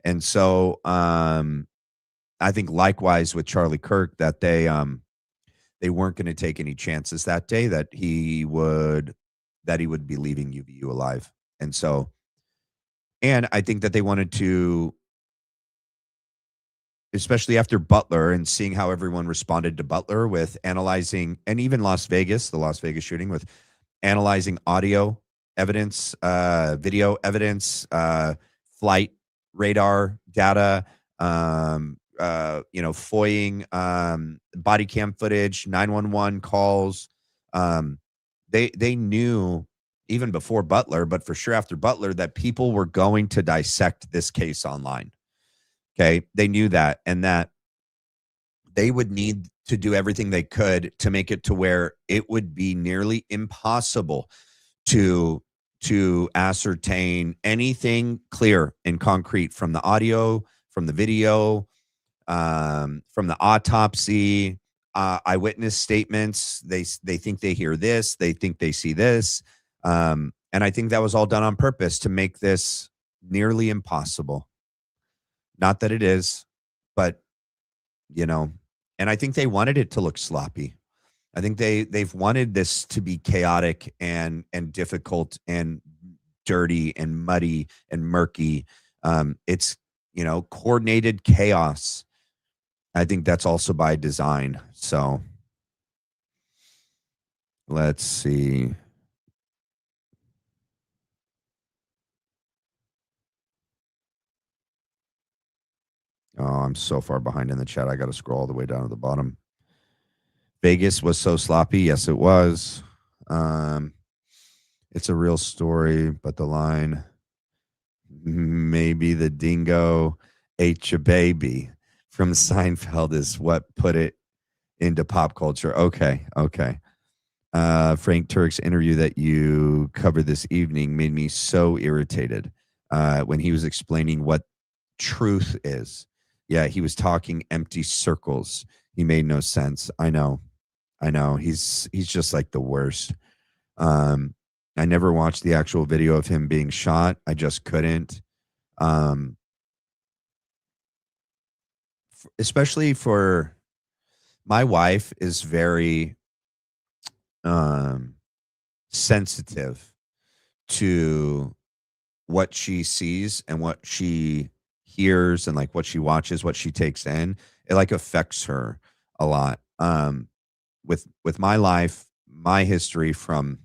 And so I think likewise with Charlie Kirk, that they weren't going to take any chances that day that he would be leaving UVU alive. And so, and I think that they wanted to, especially after Butler and seeing how everyone responded to Butler with analyzing, and even the Las Vegas shooting, with analyzing audio evidence, video evidence, flight radar data, FOIAing body cam footage, 911 calls. They knew even before Butler, but for sure after Butler, that people were going to dissect this case online. Okay. They knew that, and that they would need to do everything they could to make it to where it would be nearly impossible to ascertain anything clear and concrete from the audio, from the video, from the autopsy, eyewitness statements. They think they hear this, they think they see this. And I think that was all done on purpose to make this nearly impossible. Not that it is, but and I think they wanted it to look sloppy. I think they've wanted this to be chaotic and difficult and dirty and muddy and murky. It's coordinated chaos. I think that's also by design. So let's see. Oh, I'm so far behind in the chat. I got to scroll all the way down to the bottom. Vegas was so sloppy. Yes, it was. It's a real story, but the line, maybe the dingo ate your baby, from Seinfeld is what put it into pop culture. Okay. Frank Turk's interview that you covered this evening made me so irritated when he was explaining what truth is. Yeah, he was talking empty circles. He made no sense. I know. He's just like the worst. I never watched the actual video of him being shot. I just couldn't. Especially for my wife is very sensitive to what she sees and what she hears and like what she watches, what she takes in. It like affects her a lot. With my life, my history from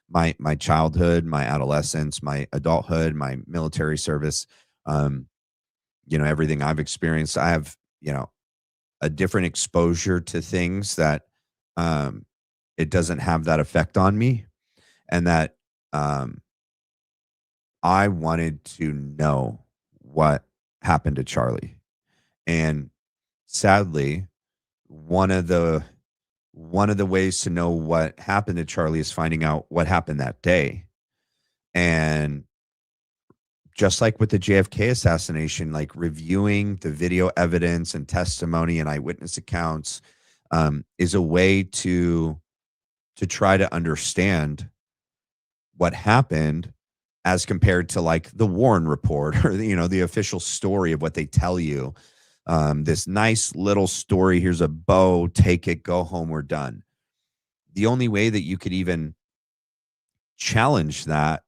my childhood, my adolescence, my adulthood, my military service, everything I've experienced, I have, a different exposure to things that it doesn't have that effect on me. And that I wanted to know what happened to Charlie. And sadly, one of the ways to know what happened to Charlie is finding out what happened that day. And just like with the JFK assassination, like reviewing the video evidence and testimony and eyewitness accounts is a way to try to understand what happened as compared to like the Warren Report or the official story of what they tell you. This nice little story. Here's a bow. Take it. Go home. We're done. The only way that you could even challenge that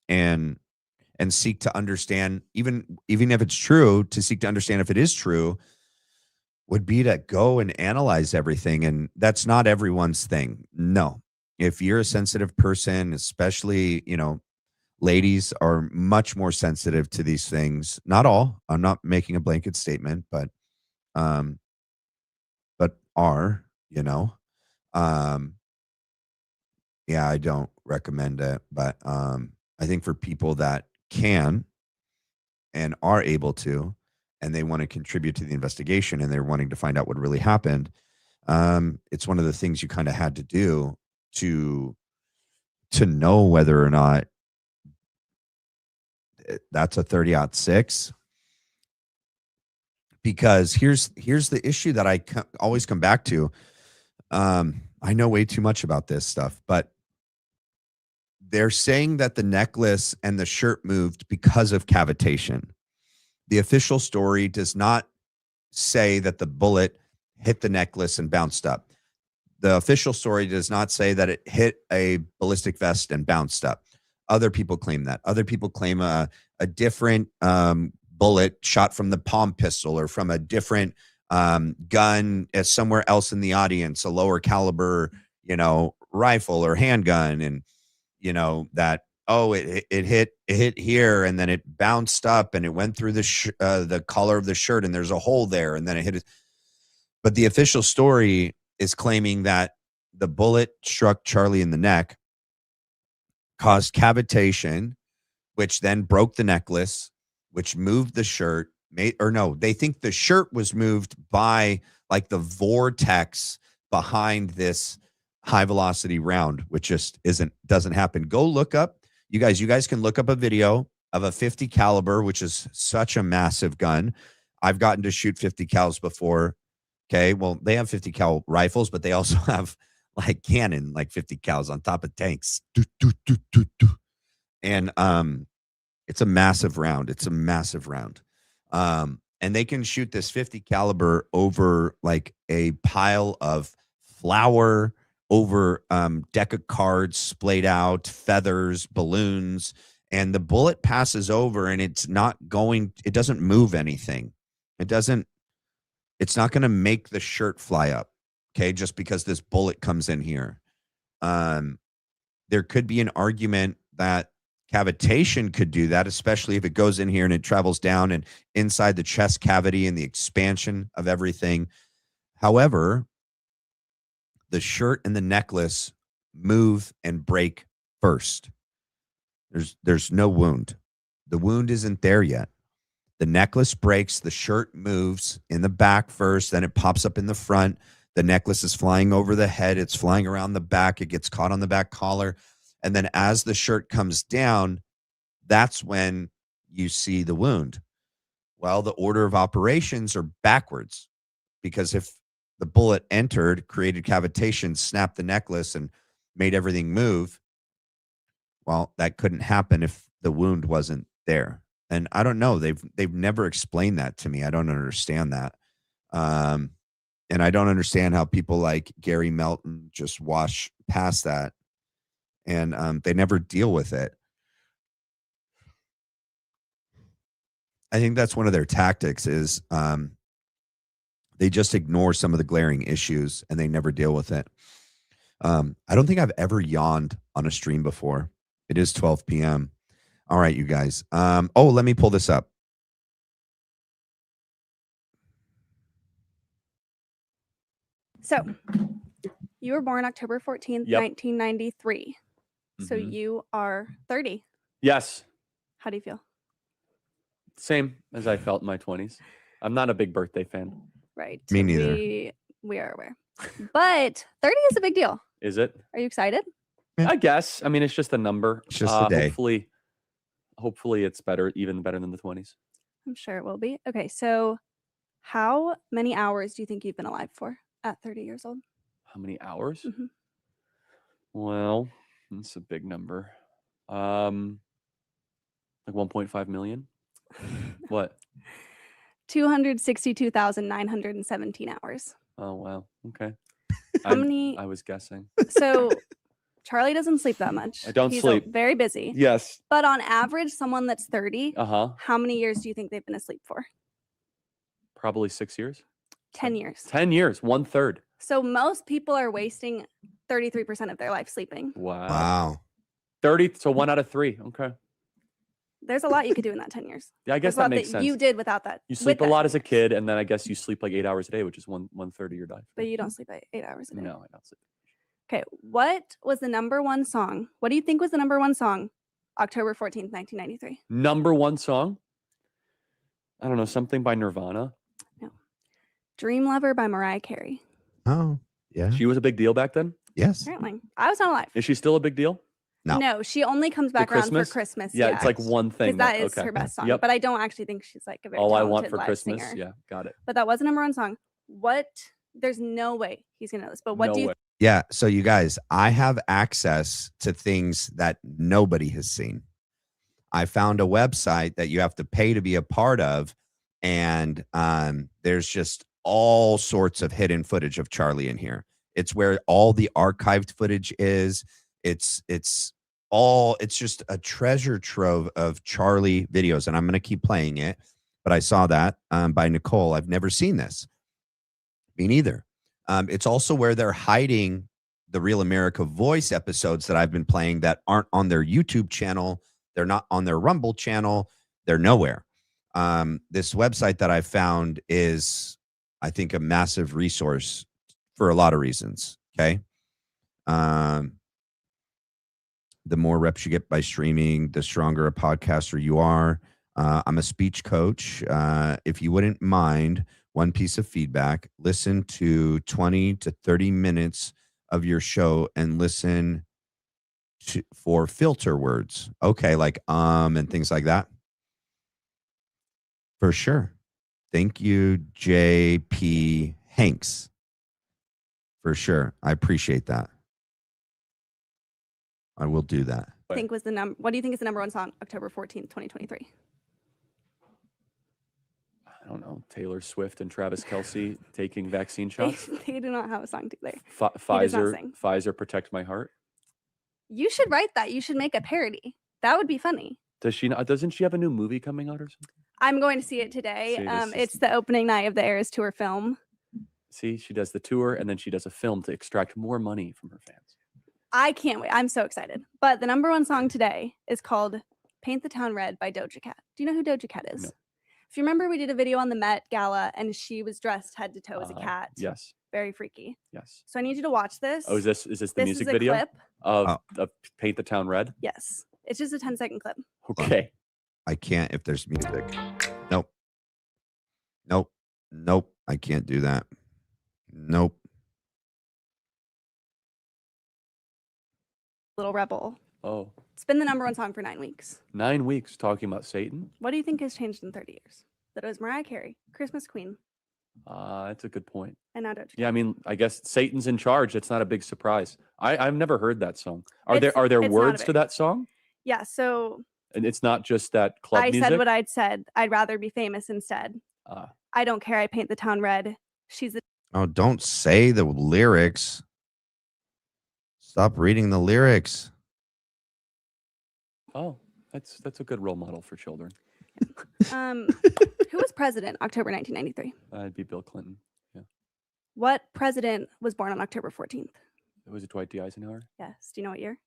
and seek to understand, even if it's true, to seek to understand if it is true, would be to go and analyze everything. And that's not everyone's thing. No. If you're a sensitive person, especially, ladies are much more sensitive to these things. Not all. I'm not making a blanket statement, but are, yeah, I don't recommend it, but I think for people that can and are able to, and they want to contribute to the investigation and they're wanting to find out what really happened, it's one of the things you kind of had to do to know whether or not that's a 30-06. Because here's the issue that I always come back to. I know way too much about this stuff, but they're saying that the necklace and the shirt moved because of cavitation. The official story does not say that the bullet hit the necklace and bounced up. The official story does not say that it hit a ballistic vest and bounced up. Other people claim that. Other people claim a different bullet shot from the palm pistol or from a different gun somewhere else in the audience, a lower caliber, rifle or handgun. And, that, it hit here and then it bounced up and it went through the collar of the shirt and there's a hole there and then it hit it. But the official story is claiming that the bullet struck Charlie in the neck, caused cavitation, which then broke the necklace, which moved the shirt. They think the shirt was moved by like the vortex behind this high velocity round, which just doesn't happen. Go look up, you guys can look up a video of a 50 caliber, which is such a massive gun. I've gotten to shoot 50 cals before. Okay. Well, they have 50 cal rifles, but they also have like cannon, like 50 cals on top of tanks. And, it's a massive round. And they can shoot this 50 caliber over like a pile of flour, over deck of cards splayed out, feathers, balloons, and the bullet passes over and it doesn't move anything. It's not going to make the shirt fly up. Okay. Just because this bullet comes in here. There could be an argument that cavitation could do that, especially if it goes in here and it travels down and inside the chest cavity and the expansion of everything. However, the shirt and the necklace move and break first. There's no wound. The wound isn't there yet. The necklace breaks, the shirt moves in the back first, then it pops up in the front. The necklace is flying over the head. It's flying around the back. It gets caught on the back collar. And then as the shirt comes down, that's when you see the wound. Well, the order of operations are backwards, because if the bullet entered, created cavitation, snapped the necklace, and made everything move, well, that couldn't happen if the wound wasn't there. And I don't know. They've never explained that to me. I don't understand that. And I don't understand how people like Gary Melton just wash past that, and they never deal with it. I think that's one of their tactics is they just ignore some of the glaring issues and they never deal with it. I don't think I've ever yawned on a stream before. It is 12 p.m. All right, you guys. Let me pull this up.
So, you were born October 14th, 1993. So you are 30.
Yes.
How do you feel?
Same as I felt in my 20s. I'm not a big birthday fan.
Right.
Me neither.
We are aware. But 30 is a big deal.
Is it?
Are you excited?
I guess. I mean, it's just a number.
It's just a day.
Hopefully it's better, even better than the 20s.
I'm sure it will be. Okay, so how many hours do you think you've been alive for at 30 years old?
How many hours?
Mm-hmm.
Well, that's a big number. Like 1.5 million? What?
262,917 hours.
Oh, wow. Okay.
How many?
I was guessing.
So Charlie doesn't sleep that much.
I don't
He's
sleep.
Very busy.
Yes.
But on average, someone that's 30,
Uh-huh.
how many years do you think they've been asleep for?
Probably 6 years.
10 years.
10 years, 1/3.
So most people are wasting 33% of their life sleeping.
Wow. 30, so 1 out of 3. Okay.
There's a lot you could do in that 10 years.
Yeah, I guess
There's a lot
that makes sense.
You did without that.
You
with
sleep a
that
lot
10
as a
years.
kid, and then I guess you sleep like 8 hours a day, which is 1/3 of your life.
But you don't sleep 8 hours a day.
No, I don't sleep.
Okay. What was the #1 song? What do you think was the #1 song? October 14th, 1993.
#1 song? I don't know, something by Nirvana.
No. Dream Lover by Mariah Carey.
Oh, yeah.
She was a big deal back then?
Yes.
Apparently. I was not alive.
Is she still a big deal?
No.
She only comes back around for Christmas.
Yeah, it's like one thing.
Because that is
okay.
her best song.
Yep.
But I don't actually think she's like a very
All I Want
talented
for
live
Christmas.
singer.
Yeah, got it.
But that was the #1 song. There's no way he's going to know this. But what
No
do you
way.
Yeah. So you guys, I have access to things that nobody has seen. I found a website that you have to pay to be a part of. And there's just all sorts of hidden footage of Charlie in here. It's where all the archived footage is. It's just a treasure trove of Charlie videos. And I'm going to keep playing it. But I saw that by Nicole. I've never seen this. Me neither. It's also where they're hiding the Real America Voice episodes that I've been playing that aren't on their YouTube channel. They're not on their Rumble channel. They're nowhere. This website that I found is, I think, a massive resource for a lot of reasons. Okay. The more reps you get by streaming, the stronger a podcaster you are. I'm a speech coach. If you wouldn't mind, one piece of feedback, listen to 20 to 30 minutes of your show and listen for filter words. Okay. Like, and things like that. For sure. Thank you, JP Hanks. For sure. I appreciate that. I will do that.
what do you think is the #1 song? October 14th, 2023.
I don't know. Taylor Swift and Travis Kelce taking vaccine shots.
They do not have a song together.
Pfizer Protect My Heart.
You should write that. You should make a parody. That would be funny.
Does she not? Doesn't she have a new movie coming out or something?
I'm going to see it today.
See, this is-
It's the opening night of the Eras Tour film.
See, she does the tour and then she does a film to extract more money from her fans.
I can't wait. I'm so excited. But the #1 song today is called Paint the Town Red by Doja Cat. Do you know who Doja Cat is?
No.
If you remember, we did a video on the Met Gala and she was dressed head to toe as a cat.
Yes.
Very freaky.
Yes.
So I need you to watch this.
Oh, is this the music
is a
video
clip.
of Paint the Town Red?
Yes. It's just a 10-second clip.
Okay.
I can't if there's music. Nope. I can't do that. Nope.
Little Rebel.
Oh,
It's been the #1 song for 9 weeks.
9 weeks talking about Satan.
What do you think has changed in 30 years? That it was Mariah Carey, Christmas Queen,
That's a good point.
and now Doja Cat.
Yeah, I mean, I guess Satan's in charge. It's not a big surprise. I've never heard that song. Are
It's
there
not a
words to
big-
that song?
Yeah, so
And it's not just that club
I
music.
said what I'd said. I'd rather be famous instead.
Ah.
I don't care. I paint the town red. She's a
Oh, don't say the lyrics. Stop reading the lyrics.
Oh, that's a good role model for children.
who was president October 1993?
That'd be Bill Clinton. Yeah.
What president was born on October 14th?
Was it Dwight D. Eisenhower?
Yes. Do you know what year?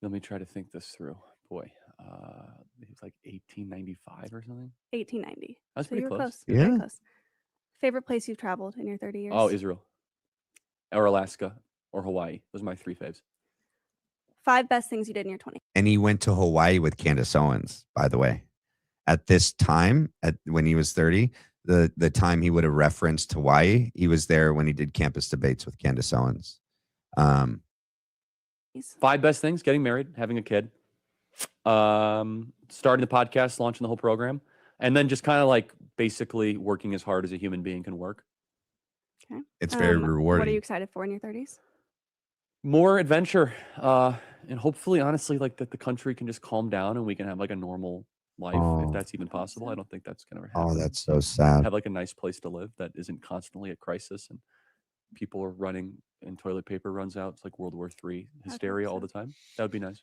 Let me try to think this through. Boy, it was like 1895 or something.
1890.
That's
So
pretty
you were
close.
You were very
Yeah.
close. Favorite place you've traveled in your 30 years?
Oh, Israel, or Alaska, or Hawaii. Those are my 3 faves.
5 best things you did in your 20s.
And he went to Hawaii with Candace Owens, by the way. At this time, when he was 30, the time he would have referenced Hawaii, he was there when he did campus debates with Candace Owens.
5 best things: getting married, having a kid, starting the podcast, launching the whole program, and then just kind of like basically working as hard as a human being can work.
Okay.
It's very rewarding.
What are you excited for in your 30s?
More adventure And hopefully, honestly, like that the country can just calm down and we can have like a normal life, if that's even possible. I don't think that's going to happen.
Oh, that's so sad.
Have like a nice place to live that isn't constantly at crisis and people are running and toilet paper runs out. It's like World War III hysteria all the time. That would be nice.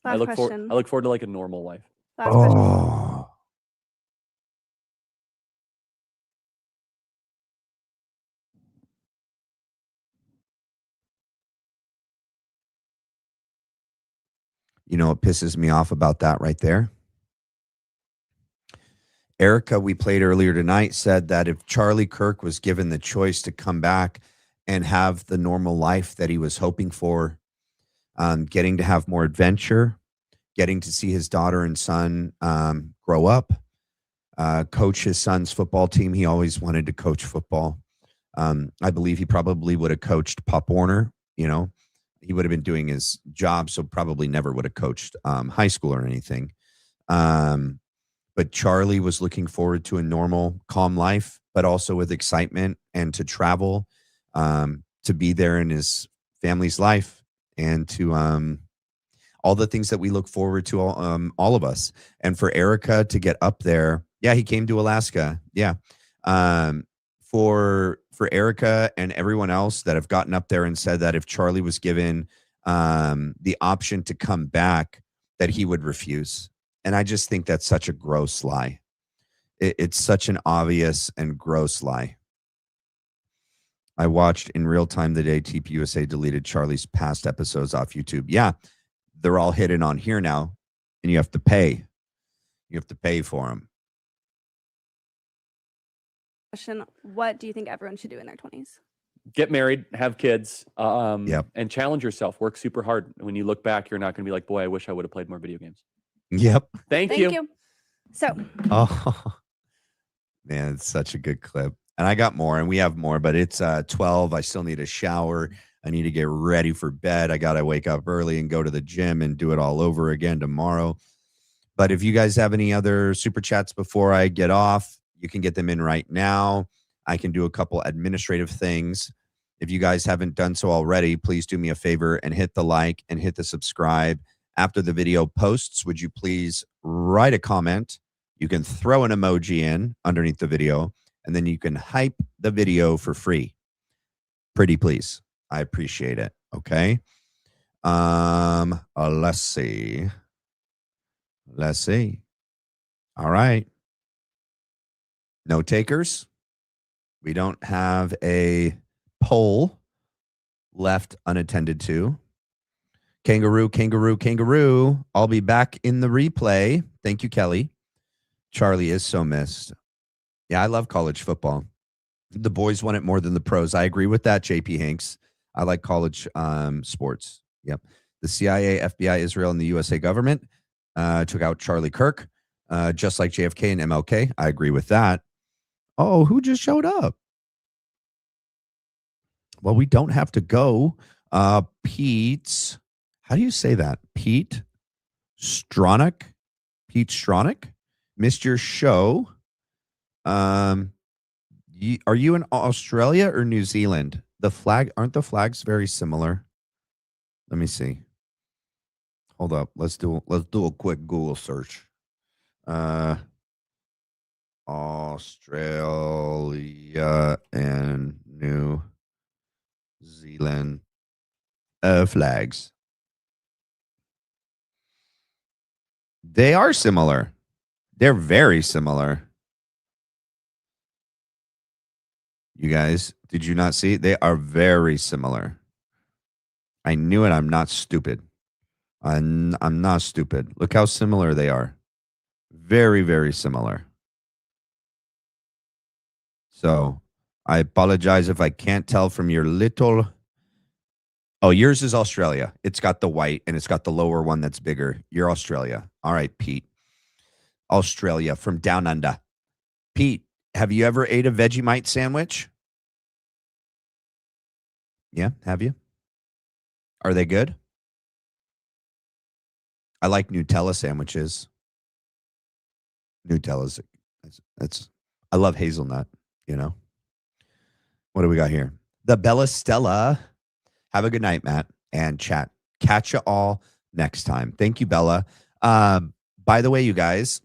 I look forward to like a normal life.
Last question.
Oh. You know what pisses me off about that right there? Erica, we played earlier tonight, said that if Charlie Kirk was given the choice to come back and have the normal life that he was hoping for, getting to have more adventure, getting to see his daughter and son grow up, coach his son's football team. He always wanted to coach football. I believe he probably would have coached Pop Warner, you know. He would have been doing his job, so probably never would have coached high school or anything. But Charlie was looking forward to a normal, calm life, but also with excitement and to travel, to be there in his family's life and to all the things that we look forward to, all of us. And for Erica to get up there, yeah, he came to Alaska. Yeah. For Erica and everyone else that have gotten up there and said that if Charlie was given the option to come back, that he would refuse. And I just think that's such a gross lie. It's such an obvious and gross lie. I watched in real time the day TPUSA deleted Charlie's past episodes off YouTube. Yeah, they're all hidden on here now, and you have to pay. You have to pay for them.
Question: what do you think everyone should do in their 20s?
Get married, have kids, and challenge yourself. Work super hard. When you look back, you're not going to be like, boy, I wish I would have played more video games.
Yep.
Thank you.
So.
Oh, man, it's such a good clip. And I got more, and we have more, but it's 12. I still need a shower. I need to get ready for bed. I got to wake up early and go to the gym and do it all over again tomorrow. But if you guys have any other super chats before I get off, you can get them in right now. I can do a couple administrative things. If you guys haven't done so already, please do me a favor and hit the like and hit the subscribe. After the video posts, would you please write a comment? You can throw an emoji in underneath the video, and then you can hype the video for free. Pretty please. I appreciate it. Okay. Let's see. Let's see. All right. No takers. We don't have a poll left unattended to. Kangaroo, kangaroo, kangaroo. I'll be back in the replay. Thank you, Kelly. Charlie is so missed. Yeah, I love college football. The boys want it more than the pros. I agree with that, JP Hanks. I like college sports. Yep. The CIA, FBI, Israel, and the USA government took out Charlie Kirk, just like JFK and MLK. I agree with that. Oh, who just showed up? Well, we don't have to go. Pete, how do you say that? Pete Stronach? Pete Stronach? Missed your show. Are you in Australia or New Zealand? Aren't the flags very similar? Let me see. Hold up. Let's do a quick Google search. Australia and New Zealand flags. They are similar. They're very similar. You guys, did you not see? They are very similar. I knew it. I'm not stupid. I'm not stupid. Look how similar they are. Very, very similar. So I apologize if I can't tell from your little. Oh, yours is Australia. It's got the white and it's got the lower one that's bigger. You're Australia. All right, Pete. Australia from down under. Pete, have you ever ate a Vegemite sandwich? Yeah, have you? Are they good? I like Nutella sandwiches. Nutella's that's I love hazelnut, you know. What do we got here? The Bella Stella. Have a good night, Matt and chat. Catch you all next time. Thank you, Bella. By the way, you guys,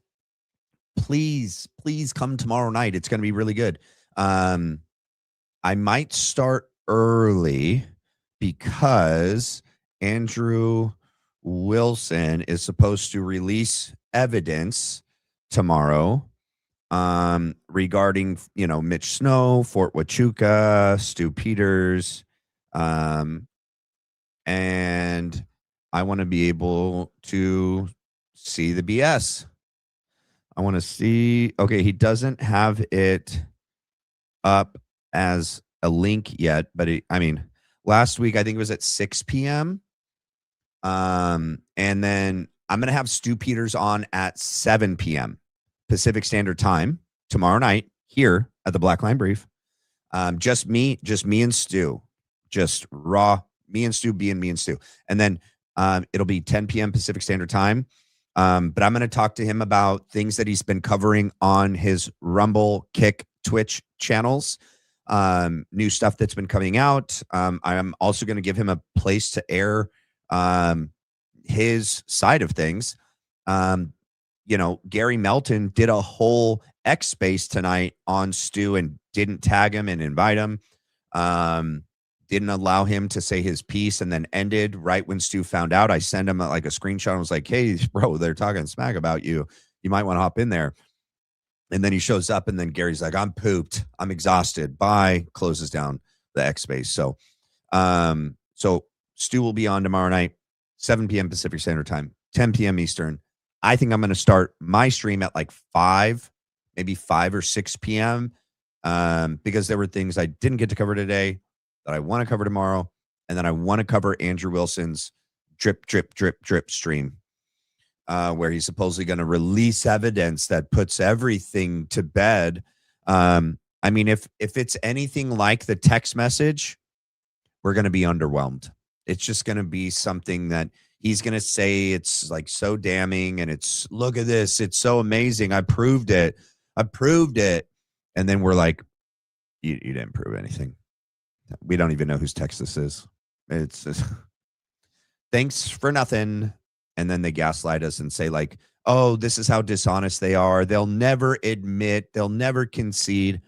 please come tomorrow night. It's going to be really good. I might start early because Andrew Wilson is supposed to release evidence tomorrow regarding, Mitch Snow, Fort Huachuca, Stu Peters. And I want to be able to see the BS. I want to see. Okay, he doesn't have it up as a link yet, but last week I think it was at 6 p.m. And then I'm going to have Stu Peters on at 7 p.m. Pacific Standard Time tomorrow night here at the Black Line Brief. Just me and Stu, just raw me and Stu being me and Stu. And then it'll be 10 p.m. Pacific Standard Time. But I'm going to talk to him about things that he's been covering on his Rumble, Kick, Twitch channels. New stuff that's been coming out. I'm also going to give him a place to air his side of things. Gary Melton did a whole X space tonight on Stu and didn't tag him and invite him. Didn't allow him to say his piece, and then ended right when Stu found out. I sent him a screenshot and was like, hey, bro, they're talking smack about you. You might want to hop in there. And then he shows up, and then Gary's like, I'm pooped. I'm exhausted. Bye. Closes down the X space. So Stu will be on tomorrow night, 7 p.m. Pacific Standard Time, 10 p.m. Eastern. I think I'm going to start my stream at 5, maybe 5 or 6 p.m. Because there were things I didn't get to cover today that I want to cover tomorrow. And then I want to cover Andrew Wilson's drip stream, where he's supposedly going to release evidence that puts everything to bed. If it's anything like the text message, we're going to be underwhelmed. It's just going to be something that he's going to say it's so damning, and it's, look at this, it's so amazing, I proved it. And then we're like, you didn't prove anything. We don't even know whose text this is. It's just, thanks for nothing. And then they gaslight us and say oh, this is how dishonest they are. They'll never admit, they'll never concede.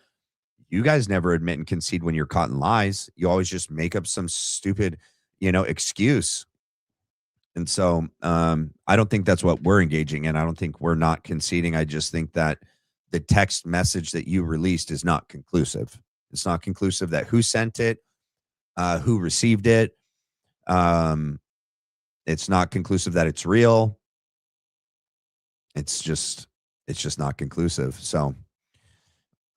You guys never admit and concede when you're caught in lies. You always just make up some stupid, excuse. And so I don't think that's what we're engaging in. I don't think we're not conceding. I just think that the text message that you released is not conclusive. It's not conclusive that who sent it, who received it. It's not conclusive that it's real. It's just not conclusive. So,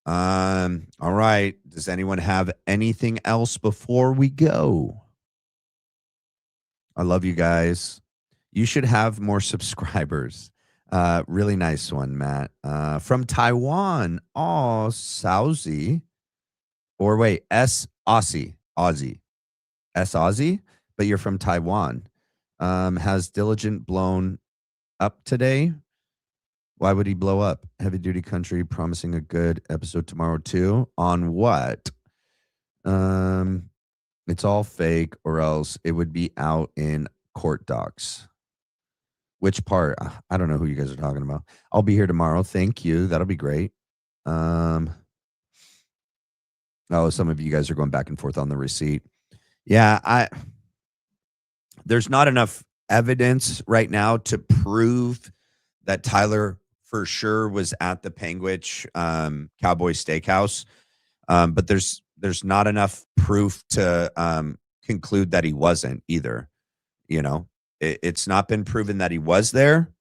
all right. Does anyone have anything else before we go? I love you guys. You should have more subscribers. Really nice one, Matt. From Taiwan. Oh, Saozi. Or wait, Aussie. S Aussie, but you're from Taiwan. Has Diligent blown up today? Why would he blow up? Heavy Duty Country promising a good episode tomorrow too. On what? It's all fake, or else it would be out in court docs. Which part? I don't know who you guys are talking about. I'll be here tomorrow. Thank you. That'll be great. Oh, some of you guys are going back and forth on the receipt. Yeah, there's not enough evidence right now to prove that Tyler for sure was at the Panguitch Cowboy Steakhouse. But there's not enough proof to conclude that he wasn't either. It's not been proven that he was there,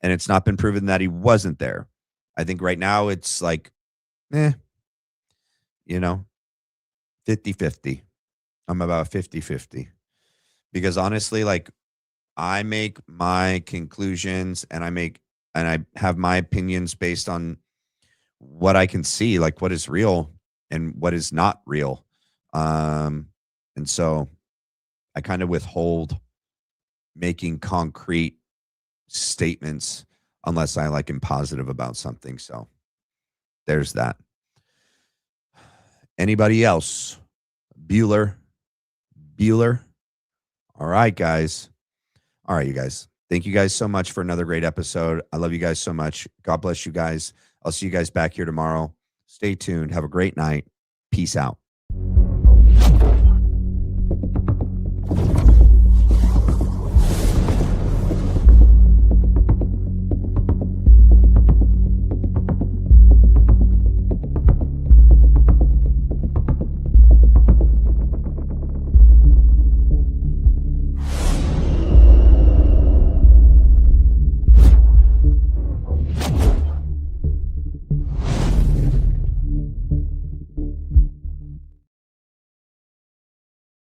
and it's not been proven that he wasn't there. I think right now it's 50-50. I'm about 50-50. Because honestly, I make my conclusions, and I have my opinions based on what I can see, what is real and what is not real. And so I kind of withhold making concrete statements unless I am positive about something. So there's that. Anybody else? Bueller. All right, guys. All right, you guys. Thank you guys so much for another great episode. I love you guys so much. God bless you guys. I'll see you guys back here tomorrow. Stay tuned. Have a great night. Peace out.